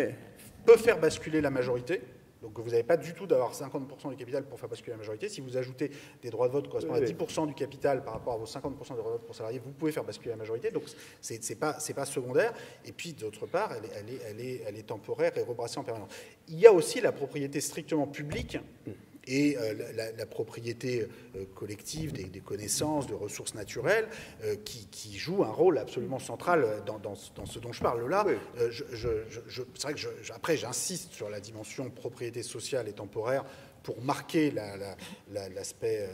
[SPEAKER 2] peut faire basculer la majorité. Donc vous n'avez pas du tout d'avoir 50% du capital pour faire basculer la majorité. Si vous ajoutez des droits de vote correspondant à 10% du capital par rapport à vos 50% de droits de vote pour salariés, vous pouvez faire basculer la majorité. Donc c'est pas secondaire. Et puis d'autre part, elle est temporaire et rebrassée en permanence. Il y a aussi la propriété strictement publique et la propriété collective des connaissances, de ressources naturelles, qui joue un rôle absolument central dans ce dont je parle là. Oui. C'est vrai que après, j'insiste sur la dimension propriété sociale et temporaire pour marquer l'aspect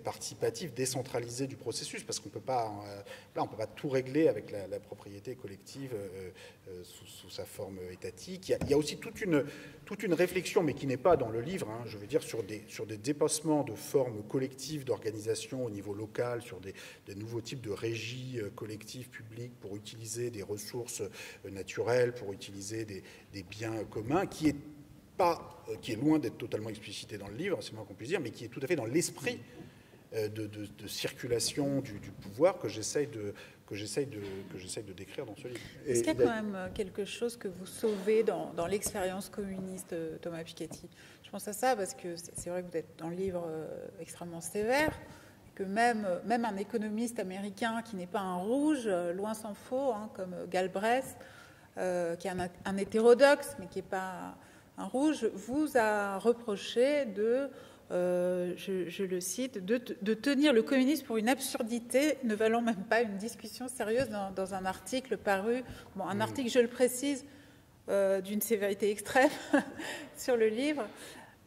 [SPEAKER 2] participatif, décentralisé du processus, parce qu'on ne peut pas tout régler avec la propriété collective sous sa forme étatique. Il y a aussi toute une réflexion, mais qui n'est pas dans le livre, hein, je veux dire, sur des dépassements de formes collectives d'organisation au niveau local, sur des nouveaux types de régies collectives publiques pour utiliser des ressources naturelles, pour utiliser des biens communs, qui est loin d'être totalement explicité dans le livre, c'est moins qu'on puisse dire, mais qui est tout à fait dans l'esprit de circulation du pouvoir que j'essaye de décrire dans ce livre.
[SPEAKER 1] Est-ce qu'il y a quand même quelque chose que vous sauvez dans l'expérience communiste, Thomas Piketty? Je pense à ça parce que c'est vrai que vous êtes dans le livre extrêmement sévère, que même un économiste américain qui n'est pas un rouge, loin s'en faut, hein, comme Galbraith, qui est un hétérodoxe, mais qui n'est pas un rouge, vous a reproché je le cite, de tenir le communisme pour une absurdité ne valant même pas une discussion sérieuse dans un article paru, un article, je le précise, d'une sévérité extrême sur le livre.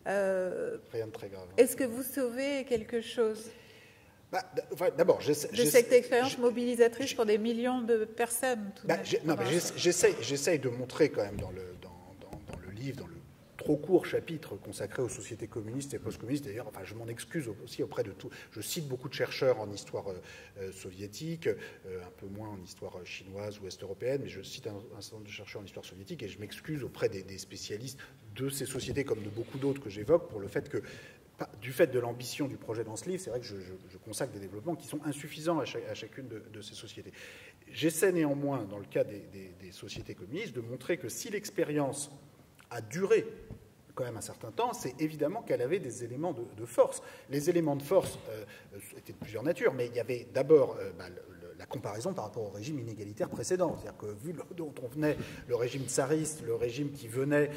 [SPEAKER 2] Rien de très grave.
[SPEAKER 1] Est-ce que vous sauvez quelque chose
[SPEAKER 2] d'abord,
[SPEAKER 1] de cette expérience mobilisatrice pour des millions de personnes
[SPEAKER 2] j'essaye de montrer quand même dans le livre, dans le trop court chapitre consacré aux sociétés communistes et post-communistes. D'ailleurs, je m'en excuse aussi auprès de tout. Je cite beaucoup de chercheurs en histoire soviétique, un peu moins en histoire chinoise ou est-européenne, mais je cite un certain nombre de chercheurs en histoire soviétique et je m'excuse auprès des spécialistes de ces sociétés comme de beaucoup d'autres que j'évoque pour le fait que, du fait de l'ambition du projet dans ce livre, c'est vrai que je consacre des développements qui sont insuffisants à chacune de ces sociétés. J'essaie néanmoins, dans le cas des sociétés communistes, de montrer que si l'expérience a duré quand même un certain temps, c'est évidemment qu'elle avait des éléments de force. Les éléments de force étaient de plusieurs natures, mais il y avait d'abord la comparaison par rapport au régime inégalitaire précédent. C'est-à-dire que vu dont on venait, le régime tsariste, le régime qui venait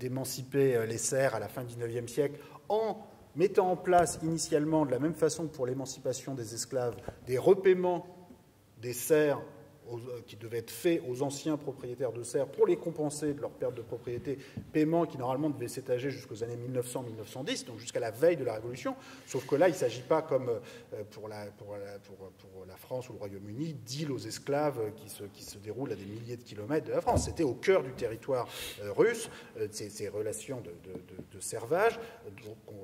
[SPEAKER 2] d'émanciper les serfs à la fin du XIXe siècle, en mettant en place initialement, de la même façon que pour l'émancipation des esclaves, des repaiements des serfs qui devaient être faits aux anciens propriétaires de serfs pour les compenser de leur perte de propriété, paiement qui normalement devait s'étager jusqu'aux années 1900-1910, donc jusqu'à la veille de la Révolution, sauf que là, il ne s'agit pas comme pour la France ou le Royaume-Uni, d'îles aux esclaves qui se déroulent à des milliers de kilomètres de la France. C'était au cœur du territoire russe, ces relations de servage,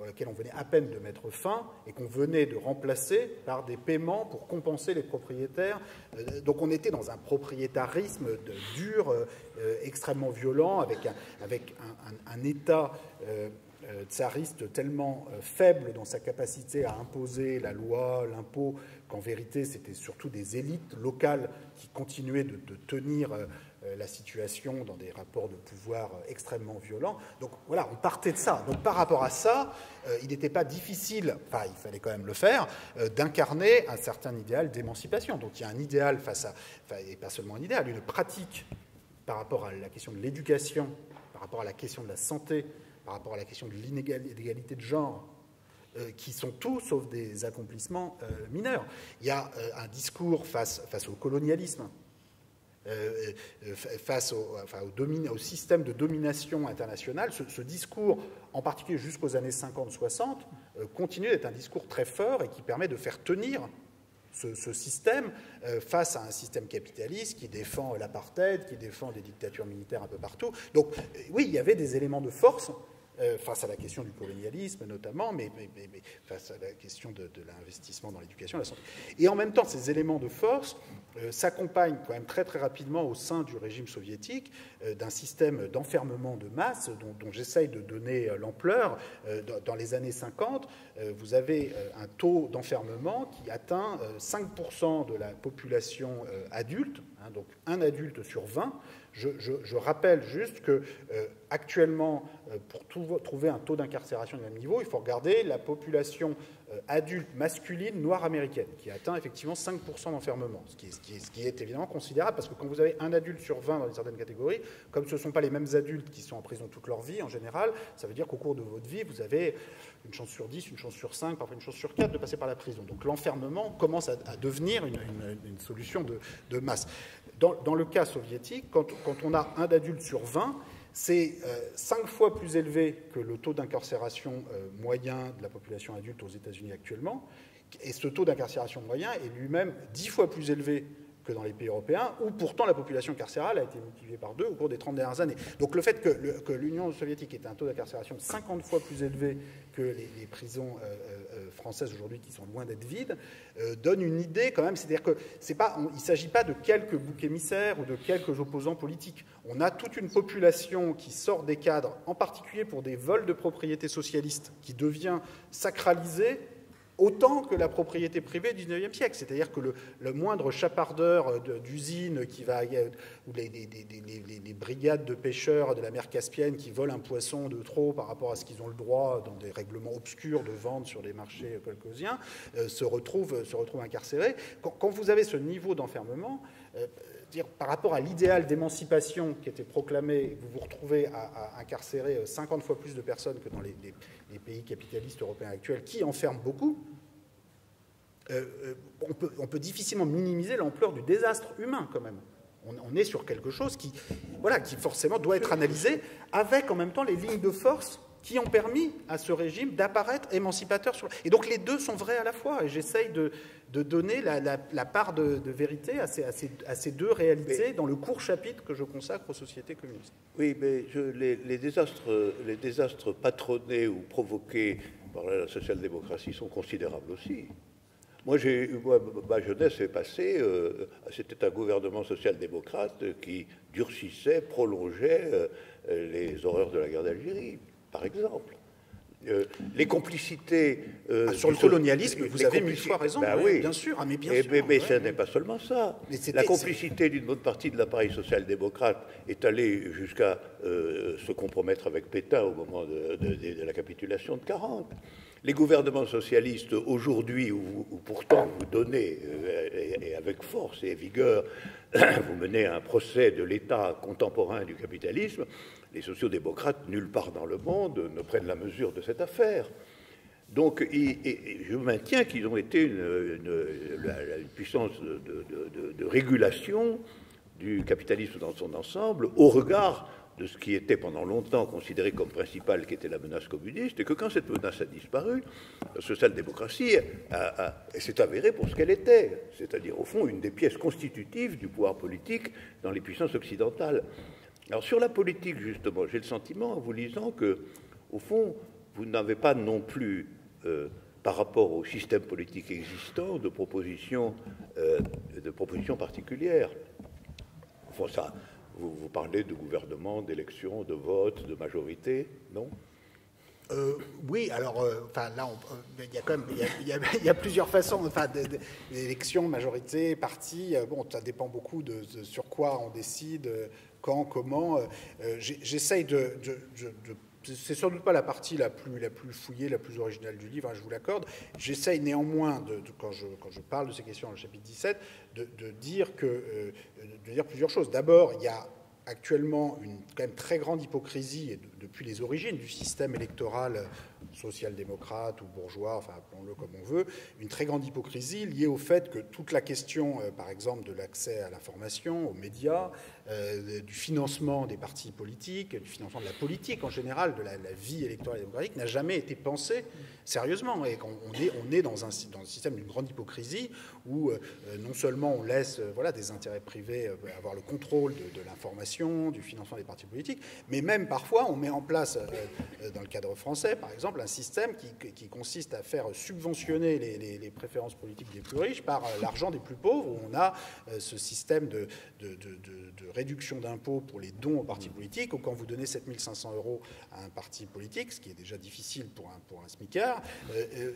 [SPEAKER 2] auxquelles on venait à peine de mettre fin et qu'on venait de remplacer par des paiements pour compenser les propriétaires. Donc on était dans un propriétarisme dur, extrêmement violent, avec un État tsariste tellement faible dans sa capacité à imposer la loi, l'impôt, qu'en vérité c'était surtout des élites locales qui continuaient de tenir la situation dans des rapports de pouvoir extrêmement violents. Donc voilà, on partait de ça. Donc par rapport à ça, il n'était pas difficile, enfin il fallait quand même le faire, d'incarner un certain idéal d'émancipation. Donc il y a un idéal face à, enfin, et pas seulement un idéal, une pratique par rapport à la question de l'éducation, par rapport à la question de la santé, par rapport à la question de l'inégalité de genre, qui sont tout sauf des accomplissements mineurs. Il y a un discours face au colonialisme, face au système de domination internationale. Ce discours, en particulier jusqu'aux années 50-60, continue d'être un discours très fort et qui permet de faire tenir ce système face à un système capitaliste qui défend l'apartheid, qui défend des dictatures militaires un peu partout. Donc oui, il y avait des éléments de force face à la question du colonialisme notamment, mais face à la question de l'investissement dans l'éducation, la santé. Et en même temps, ces éléments de force s'accompagnent quand même très très rapidement au sein du régime soviétique d'un système d'enfermement de masse dont j'essaye de donner l'ampleur. Dans les années 50, vous avez un taux d'enfermement qui atteint 5% de la population adulte, hein, donc un adulte sur 20. Je rappelle juste que actuellement, pour trouver un taux d'incarcération du même niveau, il faut regarder la population adulte masculine noire américaine, qui atteint effectivement 5% d'enfermement, ce qui est évidemment considérable, parce que quand vous avez un adulte sur 20 dans certaines catégories, comme ce ne sont pas les mêmes adultes qui sont en prison toute leur vie, en général, ça veut dire qu'au cours de votre vie, vous avez une chance sur 10, une chance sur 5, parfois une chance sur 4 de passer par la prison. Donc l'enfermement commence à devenir une solution de masse. Dans le cas soviétique, quand on a un adulte sur 20, c'est 5 fois plus élevé que le taux d'incarcération moyen de la population adulte aux États-Unis actuellement. Et ce taux d'incarcération moyen est lui-même 10 fois plus élevé que dans les pays européens, où pourtant la population carcérale a été multipliée par 2 au cours des 30 dernières années. Donc le fait que l'Union soviétique ait un taux d'incarcération 50 fois plus élevé que les prisons françaises aujourd'hui, qui sont loin d'être vides, donne une idée quand même. C'est-à-dire qu'il ne s'agit pas de quelques boucs émissaires ou de quelques opposants politiques. On a toute une population qui sort des cadres, en particulier pour des vols de propriété socialiste, qui devient sacralisée autant que la propriété privée du XIXe siècle. C'est-à-dire que le moindre chapardeur d'usine ou les brigades de pêcheurs de la mer Caspienne qui volent un poisson de trop par rapport à ce qu'ils ont le droit dans des règlements obscurs de vente sur les marchés colcosiens, se retrouvent incarcérés. Quand vous avez ce niveau d'enfermement, par rapport à l'idéal d'émancipation qui était proclamé, vous vous retrouvez à incarcérer 50 fois plus de personnes que dans les pays capitalistes européens actuels, qui enferment beaucoup. On peut difficilement minimiser l'ampleur du désastre humain, quand même. On est sur quelque chose qui forcément doit être analysé, avec en même temps les lignes de force qui ont permis à ce régime d'apparaître émancipateur. Et donc les deux sont vrais à la fois, et j'essaye de donner la part de vérité à ces deux réalités dans le court chapitre que je consacre aux sociétés communistes.
[SPEAKER 3] Oui, mais les désastres patronnés ou provoqués par la social-démocratie sont considérables aussi. Moi, ma jeunesse est passée, c'était un gouvernement social-démocrate qui durcissait, prolongeait les horreurs de la guerre d'Algérie, par exemple. les complicités...
[SPEAKER 2] sur le colonialisme, vous avez 1000 fois raison,
[SPEAKER 3] ben
[SPEAKER 2] oui,
[SPEAKER 3] oui.
[SPEAKER 2] bien sûr. Ah, mais bien sûr,
[SPEAKER 3] mais
[SPEAKER 2] ouais.
[SPEAKER 3] ce n'est pas seulement ça. La complicité d'une bonne partie de l'appareil social-démocrate est allée jusqu'à se compromettre avec Pétain au moment de la capitulation de 1940. Les gouvernements socialistes, aujourd'hui, où pourtant vous donnez, et avec force et vigueur, vous menez un procès de l'état contemporain du capitalisme, les sociodémocrates, nulle part dans le monde, ne prennent la mesure de cette affaire. Donc, je maintiens qu'ils ont été une puissance de régulation du capitalisme dans son ensemble, au regard de ce qui était pendant longtemps considéré comme principal, qui était la menace communiste, et que quand cette menace a disparu, la social-démocratie s'est avérée pour ce qu'elle était, c'est-à-dire au fond une des pièces constitutives du pouvoir politique dans les puissances occidentales. Alors sur la politique, justement, j'ai le sentiment, en vous lisant, que, au fond, vous n'avez pas non plus, par rapport au système politique existant, de propositions particulières. Au fond, ça... Vous parlez de gouvernement, d'élection, de vote, de majorité, non?
[SPEAKER 2] Oui, alors, enfin, là, il y a quand même, il y a plusieurs façons, enfin, d'élection, majorité, parti. Bon, ça dépend beaucoup de sur quoi on décide, quand, comment. J'essaye c'est sans doute pas la partie la plus fouillée, la plus originale du livre, hein, je vous l'accorde. J'essaye néanmoins, quand je parle de ces questions dans le chapitre 17, de dire plusieurs choses. D'abord, il y a actuellement une quand même très grande hypocrisie, et depuis les origines du système électoral social-démocrate ou bourgeois, enfin appelons-le comme on veut, une très grande hypocrisie liée au fait que toute la question, par exemple, de l'accès à l'information, aux médias, du financement des partis politiques, du financement de la politique en général, de la vie électorale et démocratique, n'a jamais été pensée sérieusement. Et on est dans un système d'une grande hypocrisie où non seulement on laisse des intérêts privés avoir le contrôle de l'information, du financement des partis politiques, mais même parfois on met en place, dans le cadre français par exemple, un système qui consiste à faire subventionner les préférences politiques des plus riches par l'argent des plus pauvres, où on a ce système de réduction d'impôts pour les dons aux partis politiques, ou quand vous donnez 7 500 € à un parti politique, ce qui est déjà difficile pour un smicard,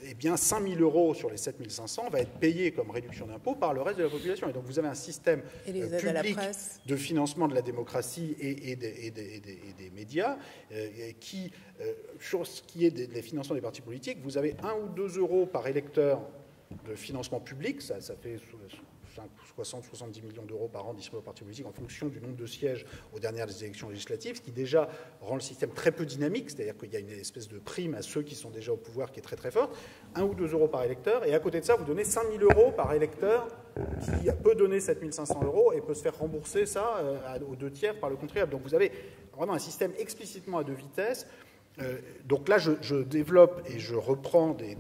[SPEAKER 2] eh bien 5 000 € sur les 7 500 va être payé comme réduction d'impôts par le reste de la population. Et donc vous avez un système public de financement de la démocratie et des médias qui, sur ce qui est des financements des partis politiques, vous avez 1 ou 2 € par électeur de financement public, ça fait 60-70 millions d'euros par an distribués aux partis politiques en fonction du nombre de sièges aux dernières élections législatives, ce qui déjà rend le système très peu dynamique, c'est-à-dire qu'il y a une espèce de prime à ceux qui sont déjà au pouvoir qui est très très forte, 1 ou 2 € par électeur, et à côté de ça, vous donnez 5 000 € par électeur qui peut donner 7 500 € et peut se faire rembourser ça aux 2 tiers par le contribuable. Donc vous avez vraiment un système explicitement à 2 vitesses. Donc là, je développe et je reprends des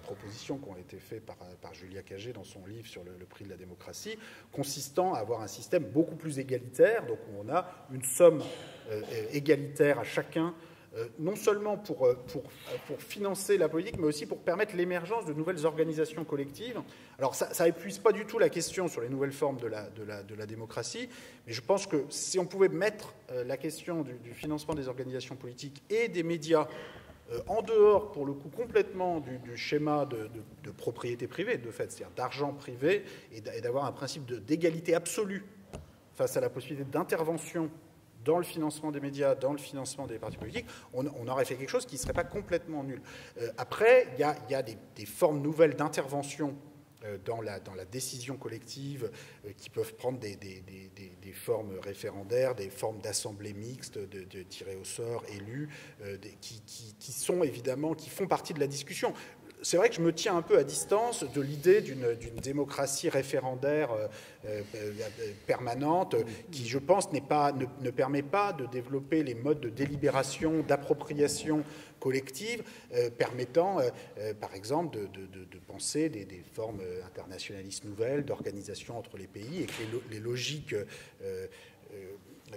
[SPEAKER 2] propositions qui ont été faites par Julia Cagé dans son livre sur le prix de la démocratie, consistant à avoir un système beaucoup plus égalitaire, donc où on a une somme égalitaire à chacun, non seulement pour financer la politique, mais aussi pour permettre l'émergence de nouvelles organisations collectives. Alors ça épuise pas du tout la question sur les nouvelles formes de la démocratie, mais je pense que si on pouvait mettre la question du financement des organisations politiques et des médias en dehors, pour le coup, complètement du schéma de propriété privée, de fait, c'est-à-dire d'argent privé, et d'avoir un principe d'égalité absolue face à la possibilité d'intervention dans le financement des médias, dans le financement des partis politiques, on aurait fait quelque chose qui ne serait pas complètement nul. Après, il y a des formes nouvelles d'intervention dans la décision collective qui peuvent prendre des formes référendaires, des formes d'assemblées mixtes, de tirés au sort, élus, qui sont évidemment, qui font partie de la discussion. C'est vrai que je me tiens un peu à distance de l'idée d'une démocratie référendaire permanente qui, je pense, ne permet pas de développer les modes de délibération, d'appropriation collective permettant, par exemple, de penser des formes internationalistes nouvelles, d'organisation entre les pays, et que les logiques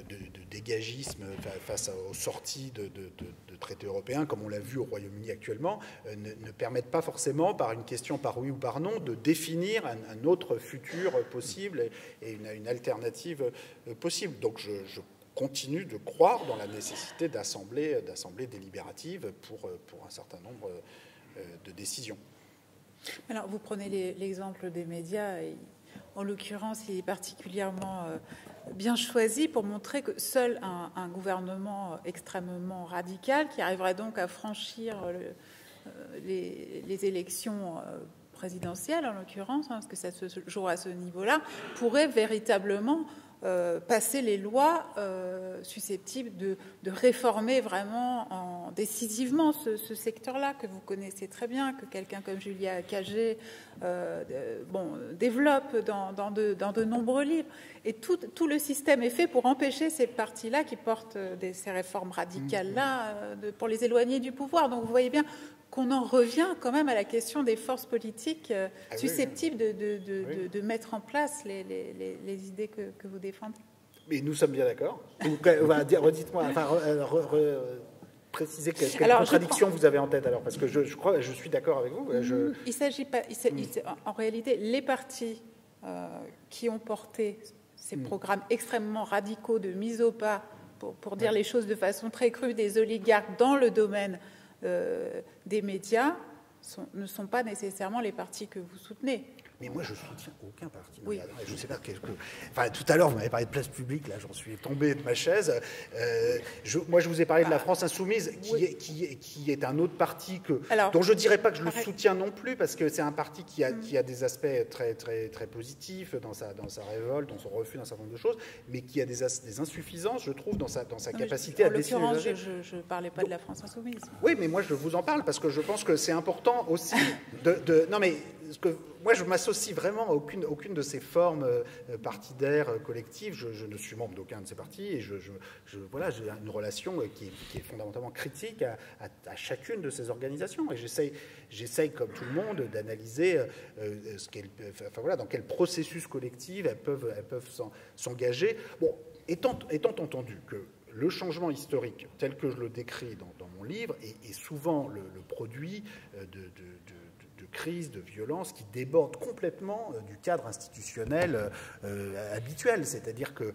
[SPEAKER 2] de dégagisme face aux sorties de traités européens, comme on l'a vu au Royaume-Uni actuellement, ne permettent pas forcément, par une question par oui ou par non, de définir un autre futur possible et une alternative possible. Donc je continue de croire dans la nécessité d'assemblées délibératives pour un certain nombre de décisions.
[SPEAKER 1] Alors, vous prenez l'exemple des médias. En l'occurrence, il est particulièrement bien choisi pour montrer que seul un gouvernement extrêmement radical, qui arriverait donc à franchir les élections présidentielles, en l'occurrence, parce que ça se joue à ce niveau-là, pourrait véritablement passer les lois susceptibles de réformer vraiment décisivement ce secteur-là que vous connaissez très bien, que quelqu'un comme Julia Cagé développe dans de nombreux livres. Et tout le système est fait pour empêcher ces partis-là qui portent ces réformes radicales-là pour les éloigner du pouvoir. Donc vous voyez bien qu'on en revient quand même à la question des forces politiques susceptibles de mettre en place les idées que vous défendez.
[SPEAKER 2] Mais nous sommes bien d'accord. Redites-moi, précisez quelle contradiction vous avez en tête alors, parce que je suis d'accord avec vous.
[SPEAKER 1] Il s'agit pas. En réalité, les partis qui ont porté ces programmes extrêmement radicaux de mise au pas, pour dire les choses de façon très crue, des oligarques dans le domaine des médias ne sont pas nécessairement les partis que vous soutenez.
[SPEAKER 2] Mais moi, je soutiens aucun parti.
[SPEAKER 1] Oui.
[SPEAKER 2] Je sais pas tout à l'heure, vous m'avez parlé de Place Publique, là, j'en suis tombé de ma chaise. Moi, je vous ai parlé de la France Insoumise, qui est un autre parti dont je ne dirais pas que je le soutiens non plus, parce que c'est un parti qui a des aspects très, très, très positifs dans sa révolte, dans son refus d'un certain nombre de choses, mais qui a des insuffisances, je trouve, dans sa capacité à décider.
[SPEAKER 1] En l'occurrence, je ne parlais pas de la France Insoumise.
[SPEAKER 2] Oui, mais moi, je vous en parle, parce que je pense que c'est important aussi non, mais moi, je m'associe vraiment à aucune de ces formes partidaires, collectives. Je ne suis membre d'aucun de ces partis et j'ai une relation qui est fondamentalement critique à chacune de ces organisations. Et j'essaye, comme tout le monde, d'analyser dans quel processus collectif elles peuvent s'engager. Bon, étant entendu que le changement historique, tel que je le décris dans mon livre, est souvent le produit de crise, de violence qui déborde complètement du cadre institutionnel habituel, c'est-à-dire que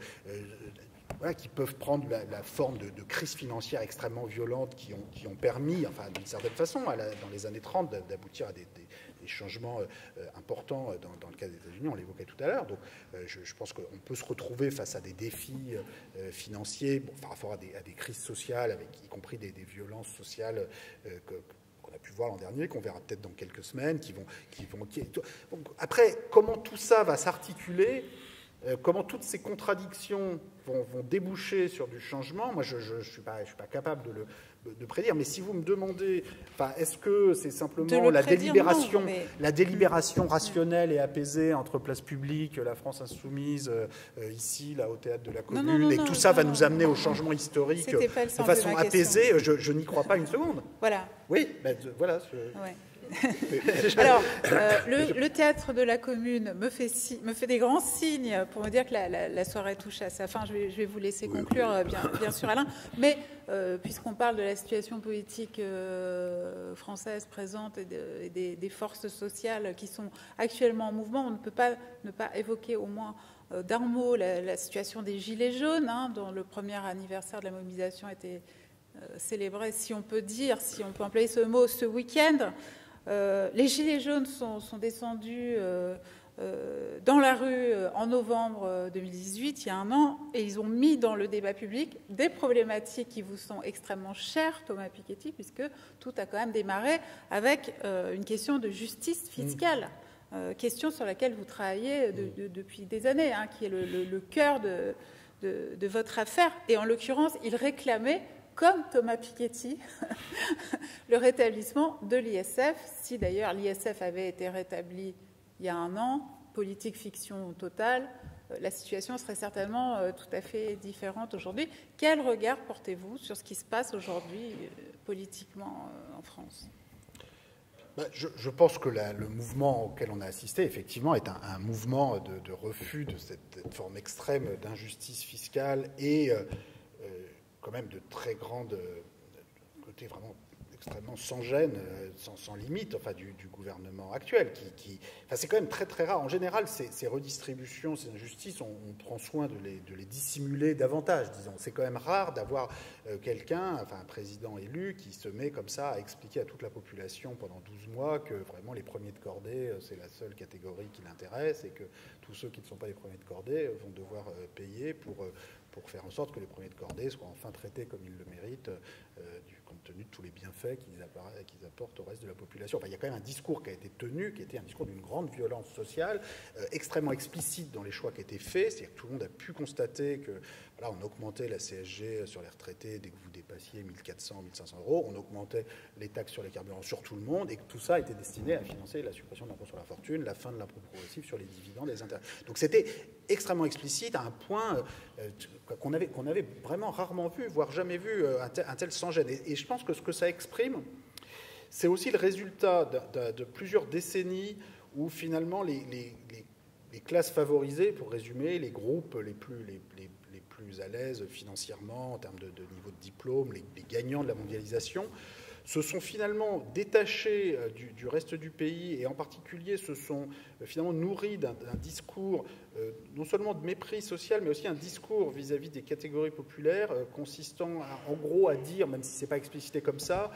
[SPEAKER 2] qui peuvent prendre la forme de crise financière extrêmement violente qui ont permis, d'une certaine façon, dans les années 30, d'aboutir à des changements importants dans le cas des États-Unis, on l'évoquait tout à l'heure. Donc je pense qu'on peut se retrouver face à des défis financiers, par rapport à des crises sociales, avec y compris des violences sociales qu'on a pu voir l'an dernier, qu'on verra peut-être dans quelques semaines, Donc, après, comment tout ça va s'articuler, comment toutes ces contradictions vont déboucher sur du changement, moi je ne suis pas capable de prédire. Mais si vous me demandez, est-ce que c'est simplement la délibération rationnelle et apaisée entre Place Publique, la France Insoumise, ici, là, au Théâtre de la Commune, et tout ça va nous amener au changement historique de façon apaisée, je n'y crois pas une seconde.
[SPEAKER 1] Voilà.
[SPEAKER 2] Oui, voilà.
[SPEAKER 1] Ouais. Alors, le Théâtre de la Commune me fait des grands signes pour me dire que la soirée touche à sa fin. Je vais vous laisser conclure, bien sûr, Alain. Mais puisqu'on parle de la situation politique française présente et des forces sociales qui sont actuellement en mouvement, on ne peut pas ne pas évoquer au moins d'un mot la situation des Gilets jaunes, dont le premier anniversaire de la mobilisation a été célébré, si on peut employer ce mot, ce week-end. Les Gilets jaunes sont descendus dans la rue en novembre 2018, il y a un an, et ils ont mis dans le débat public des problématiques qui vous sont extrêmement chères, Thomas Piketty, puisque tout a quand même démarré avec une question de justice fiscale, question sur laquelle vous travaillez depuis des années, qui est le cœur de votre affaire. Et en l'occurrence, il réclamait, comme Thomas Piketty, le rétablissement de l'ISF. Si d'ailleurs l'ISF avait été rétabli il y a un an, politique fiction totale, la situation serait certainement tout à fait différente aujourd'hui. Quel regard portez-vous sur ce qui se passe aujourd'hui politiquement en France ?
[SPEAKER 2] Je pense que le mouvement auquel on a assisté, effectivement, est un mouvement de refus de cette forme extrême d'injustice fiscale et quand même de très grande côté vraiment extrêmement sans gêne, sans limite, enfin, du gouvernement actuel. Enfin, c'est quand même très très rare. En général, ces redistributions, ces injustices, on prend soin de les dissimuler davantage, disons. C'est quand même rare d'avoir quelqu'un, enfin un président élu, qui se met comme ça à expliquer à toute la population pendant 12 mois que vraiment les premiers de cordée, c'est la seule catégorie qui l'intéresse et que tous ceux qui ne sont pas les premiers de cordée vont devoir payer pour faire en sorte que les premiers de cordée soient enfin traités comme ils le méritent, compte tenu de tous les bienfaits qu'ils apportent au reste de la population. Enfin, il y a quand même un discours qui a été tenu, qui était un discours d'une grande violence sociale, extrêmement explicite dans les choix qui étaient faits. C'est-à-dire que tout le monde a pu constater que, voilà, on augmentait la CSG sur les retraités dès que vous dépassiez 1 400, 1 500 euros, on augmentait les taxes sur les carburants sur tout le monde, et que tout ça était destiné à financer la suppression de l'impôt sur la fortune, la fin de l'impôt progressif sur les dividendes et les intérêts. Donc c'était extrêmement explicite à un point qu'on avait vraiment rarement vu, voire jamais vu un tel sans-gêne. Et je pense que ce que ça exprime, c'est aussi le résultat de plusieurs décennies où finalement les classes favorisées, pour résumer, les groupes les plus à l'aise financièrement en termes de niveau de diplôme, les gagnants de la mondialisation, se sont finalement détachés du reste du pays et en particulier se sont finalement nourris d'un discours non seulement de mépris social mais aussi un discours vis-à-vis des catégories populaires consistant en gros à dire, même si ce n'est pas explicité comme ça,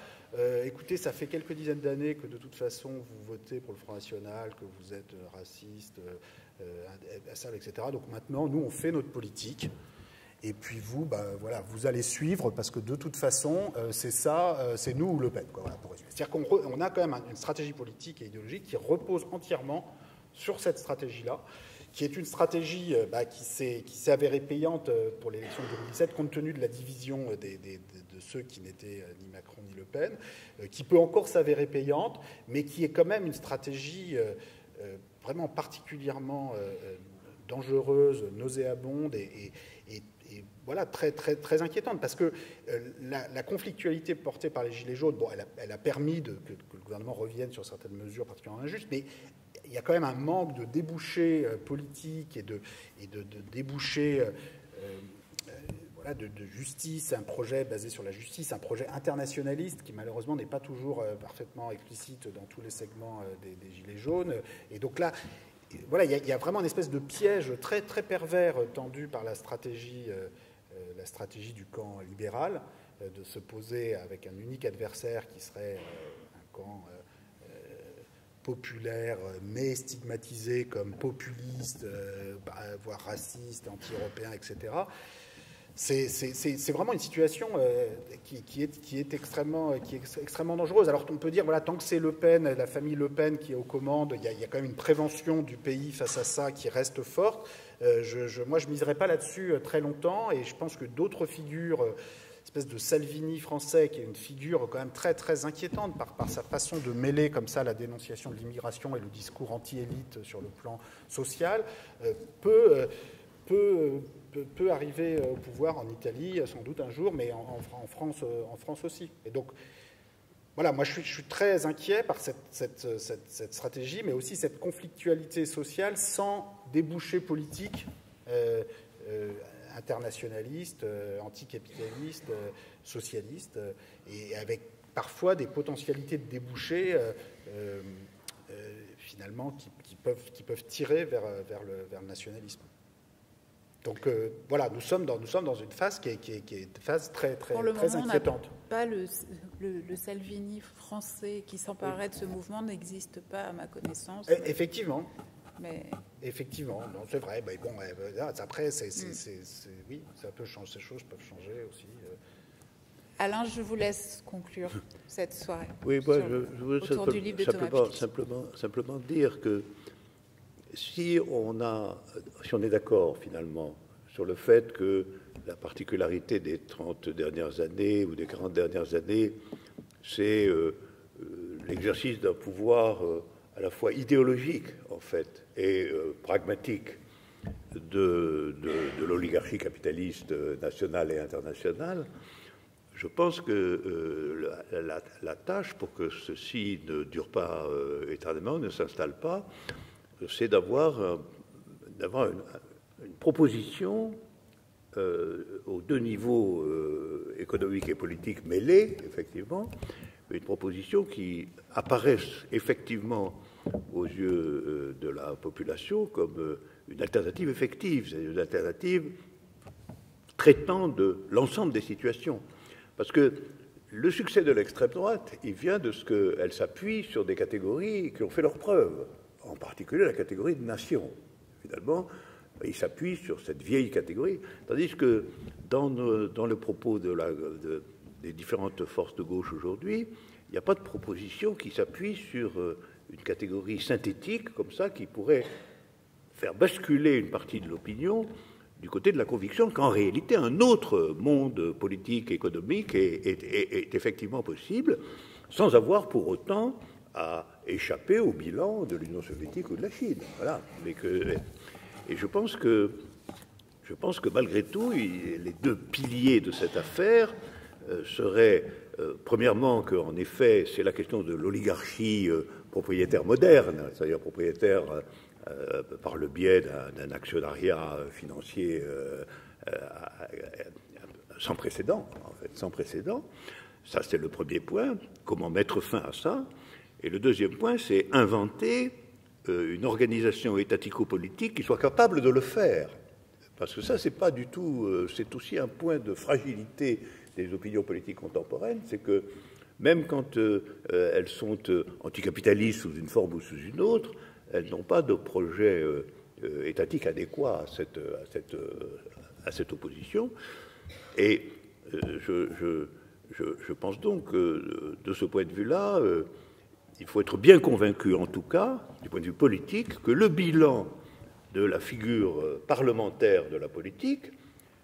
[SPEAKER 2] écoutez, ça fait quelques dizaines d'années que de toute façon vous votez pour le Front National, que vous êtes raciste, etc. Donc maintenant, nous, on fait notre politique. Et puis vous, voilà, vous allez suivre parce que de toute façon, c'est ça, c'est nous ou Le Pen, quoi, voilà, pour résumer. C'est-à-dire qu'on a quand même une stratégie politique et idéologique qui repose entièrement sur cette stratégie-là, qui est une stratégie qui s'est avérée payante pour l'élection de 2017, compte tenu de la division de ceux qui n'étaient ni Macron ni Le Pen, qui peut encore s'avérer payante, mais qui est quand même une stratégie vraiment particulièrement dangereuse, nauséabonde et voilà, très, très, très inquiétante, parce que la conflictualité portée par les Gilets jaunes, bon, elle a permis que le gouvernement revienne sur certaines mesures particulièrement injustes, mais il y a quand même un manque de débouchés politiques et de débouchés voilà, de justice, un projet basé sur la justice, un projet internationaliste qui malheureusement n'est pas toujours parfaitement explicite dans tous les segments des Gilets jaunes. Et donc là, voilà, il y a vraiment une espèce de piège très, très pervers tendu par la stratégie du camp libéral, de se poser avec un unique adversaire qui serait un camp populaire, mais stigmatisé comme populiste, voire raciste, anti-européen, etc. C'est vraiment une situation qui est extrêmement dangereuse. Alors on peut dire, voilà, tant que c'est Le Pen, la famille Le Pen qui est aux commandes, il y a quand même une prévention du pays face à ça qui reste forte. Moi, je ne miserai pas là-dessus très longtemps, et je pense que d'autres figures, espèce de Salvini français, qui est une figure quand même très, très inquiétante par sa façon de mêler comme ça la dénonciation de l'immigration et le discours anti-élite sur le plan social, peut arriver au pouvoir en Italie, sans doute un jour, mais en France aussi. Et donc, voilà, moi je suis très inquiet par cette stratégie, mais aussi cette conflictualité sociale sans débouché politique internationaliste, anticapitaliste, socialiste, et avec parfois des potentialités de débouchés finalement qui peuvent tirer vers le nationalisme. Donc voilà, nous sommes dans une phase qui est une phase très, très, très inquiétante.
[SPEAKER 1] Pas le Salvini français qui s'emparait de ce mouvement n'existe pas à ma connaissance.
[SPEAKER 2] Effectivement.
[SPEAKER 1] Mais...
[SPEAKER 2] Effectivement, non, c'est vrai. Mais bon, après, oui, ça peut changer, ces choses peuvent changer aussi.
[SPEAKER 1] Alain, je vous laisse conclure cette soirée.
[SPEAKER 3] Oui, moi, je veux
[SPEAKER 1] autour du livre de Thomas
[SPEAKER 3] simplement dire que si on est d'accord finalement sur le fait que la particularité des 30 dernières années ou des 40 dernières années, c'est l'exercice d'un pouvoir à la fois idéologique en fait et pragmatique de l'oligarchie capitaliste nationale et internationale, je pense que la tâche pour que ceci ne dure pas éternellement, ne s'installe pas, c'est d'avoir une proposition aux deux niveaux économiques et politiques mêlés, effectivement, une proposition qui apparaisse effectivement aux yeux de la population comme une alternative effective, c'est-à-dire une alternative traitant de l'ensemble des situations. Parce que le succès de l'extrême droite, il vient de ce qu'elle s'appuie sur des catégories qui ont fait leurs preuves, en particulier la catégorie de nation. Finalement, il s'appuie sur cette vieille catégorie, tandis que dans le propos des différentes forces de gauche aujourd'hui, il n'y a pas de proposition qui s'appuie sur une catégorie synthétique, comme ça, qui pourrait faire basculer une partie de l'opinion du côté de la conviction qu'en réalité, un autre monde politique, économique est effectivement possible, sans avoir pour autant à échapper au bilan de l'Union soviétique ou de la Chine. Voilà. Et je pense que malgré tout, les deux piliers de cette affaire seraient, premièrement, qu'en effet, c'est la question de l'oligarchie propriétaire moderne, c'est-à-dire propriétaire par le biais d'un actionnariat financier sans précédent, en fait, sans précédent. Ça, c'est le premier point. Comment mettre fin à ça? Et le deuxième point, c'est inventer une organisation étatico-politique qui soit capable de le faire. Parce que ça, c'est pas du tout... c'est aussi un point de fragilité des opinions politiques contemporaines, c'est que même quand elles sont anticapitalistes sous une forme ou sous une autre, elles n'ont pas de projet étatique adéquat à cette opposition. Et je pense donc que, de ce point de vue-là, il faut être bien convaincu, en tout cas, du point de vue politique, que le bilan de la figure parlementaire de la politique,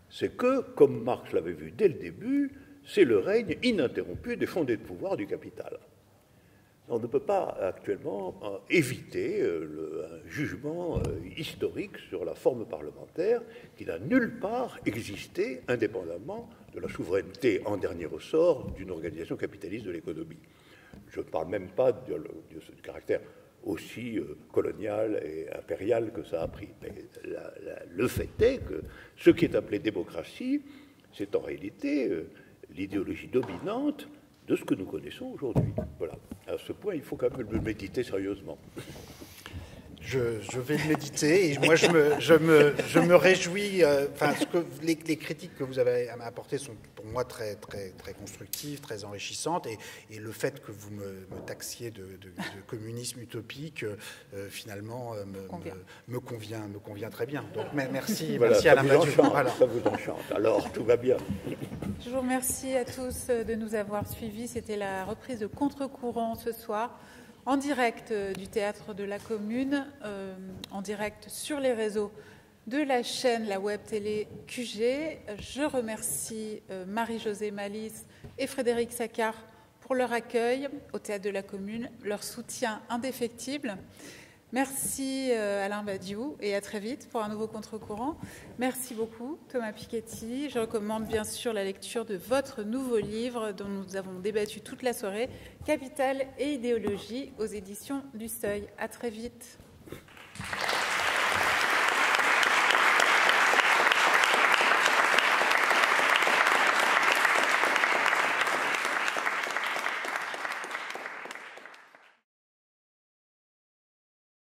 [SPEAKER 3] c'est que, comme Marx l'avait vu dès le début, c'est le règne ininterrompu des fondés de pouvoir du capital. On ne peut pas actuellement éviter un jugement historique sur la forme parlementaire qui n'a nulle part existé indépendamment de la souveraineté en dernier ressort d'une organisation capitaliste de l'économie. Je ne parle même pas du caractère aussi colonial et impérial que ça a pris. Mais le fait est que ce qui est appelé démocratie, c'est en réalité l'idéologie dominante de ce que nous connaissons aujourd'hui. Voilà. À ce point, il faut quand même le méditer sérieusement.
[SPEAKER 2] Je vais le méditer et moi je me réjouis. Les critiques que vous avez apportées sont pour moi très constructives, très enrichissantes et le fait que vous me taxiez de communisme utopique finalement me convient très bien. Donc merci,
[SPEAKER 3] voilà,
[SPEAKER 2] merci Alain Badiou.
[SPEAKER 3] Voilà. Ça vous enchante. Alors tout va bien.
[SPEAKER 1] Je vous remercie à tous de nous avoir suivis. C'était la reprise de Contre-courant ce soir, en direct du Théâtre de la Commune, en direct sur les réseaux de la chaîne, la web télé QG. Je remercie Marie-Josée Malice et Frédéric Saccar pour leur accueil au Théâtre de la Commune, leur soutien indéfectible. Merci Alain Badiou et à très vite pour un nouveau Contre-courant. Merci beaucoup Thomas Piketty. Je recommande bien sûr la lecture de votre nouveau livre dont nous avons débattu toute la soirée, Capital et idéologie aux éditions du Seuil. À très vite.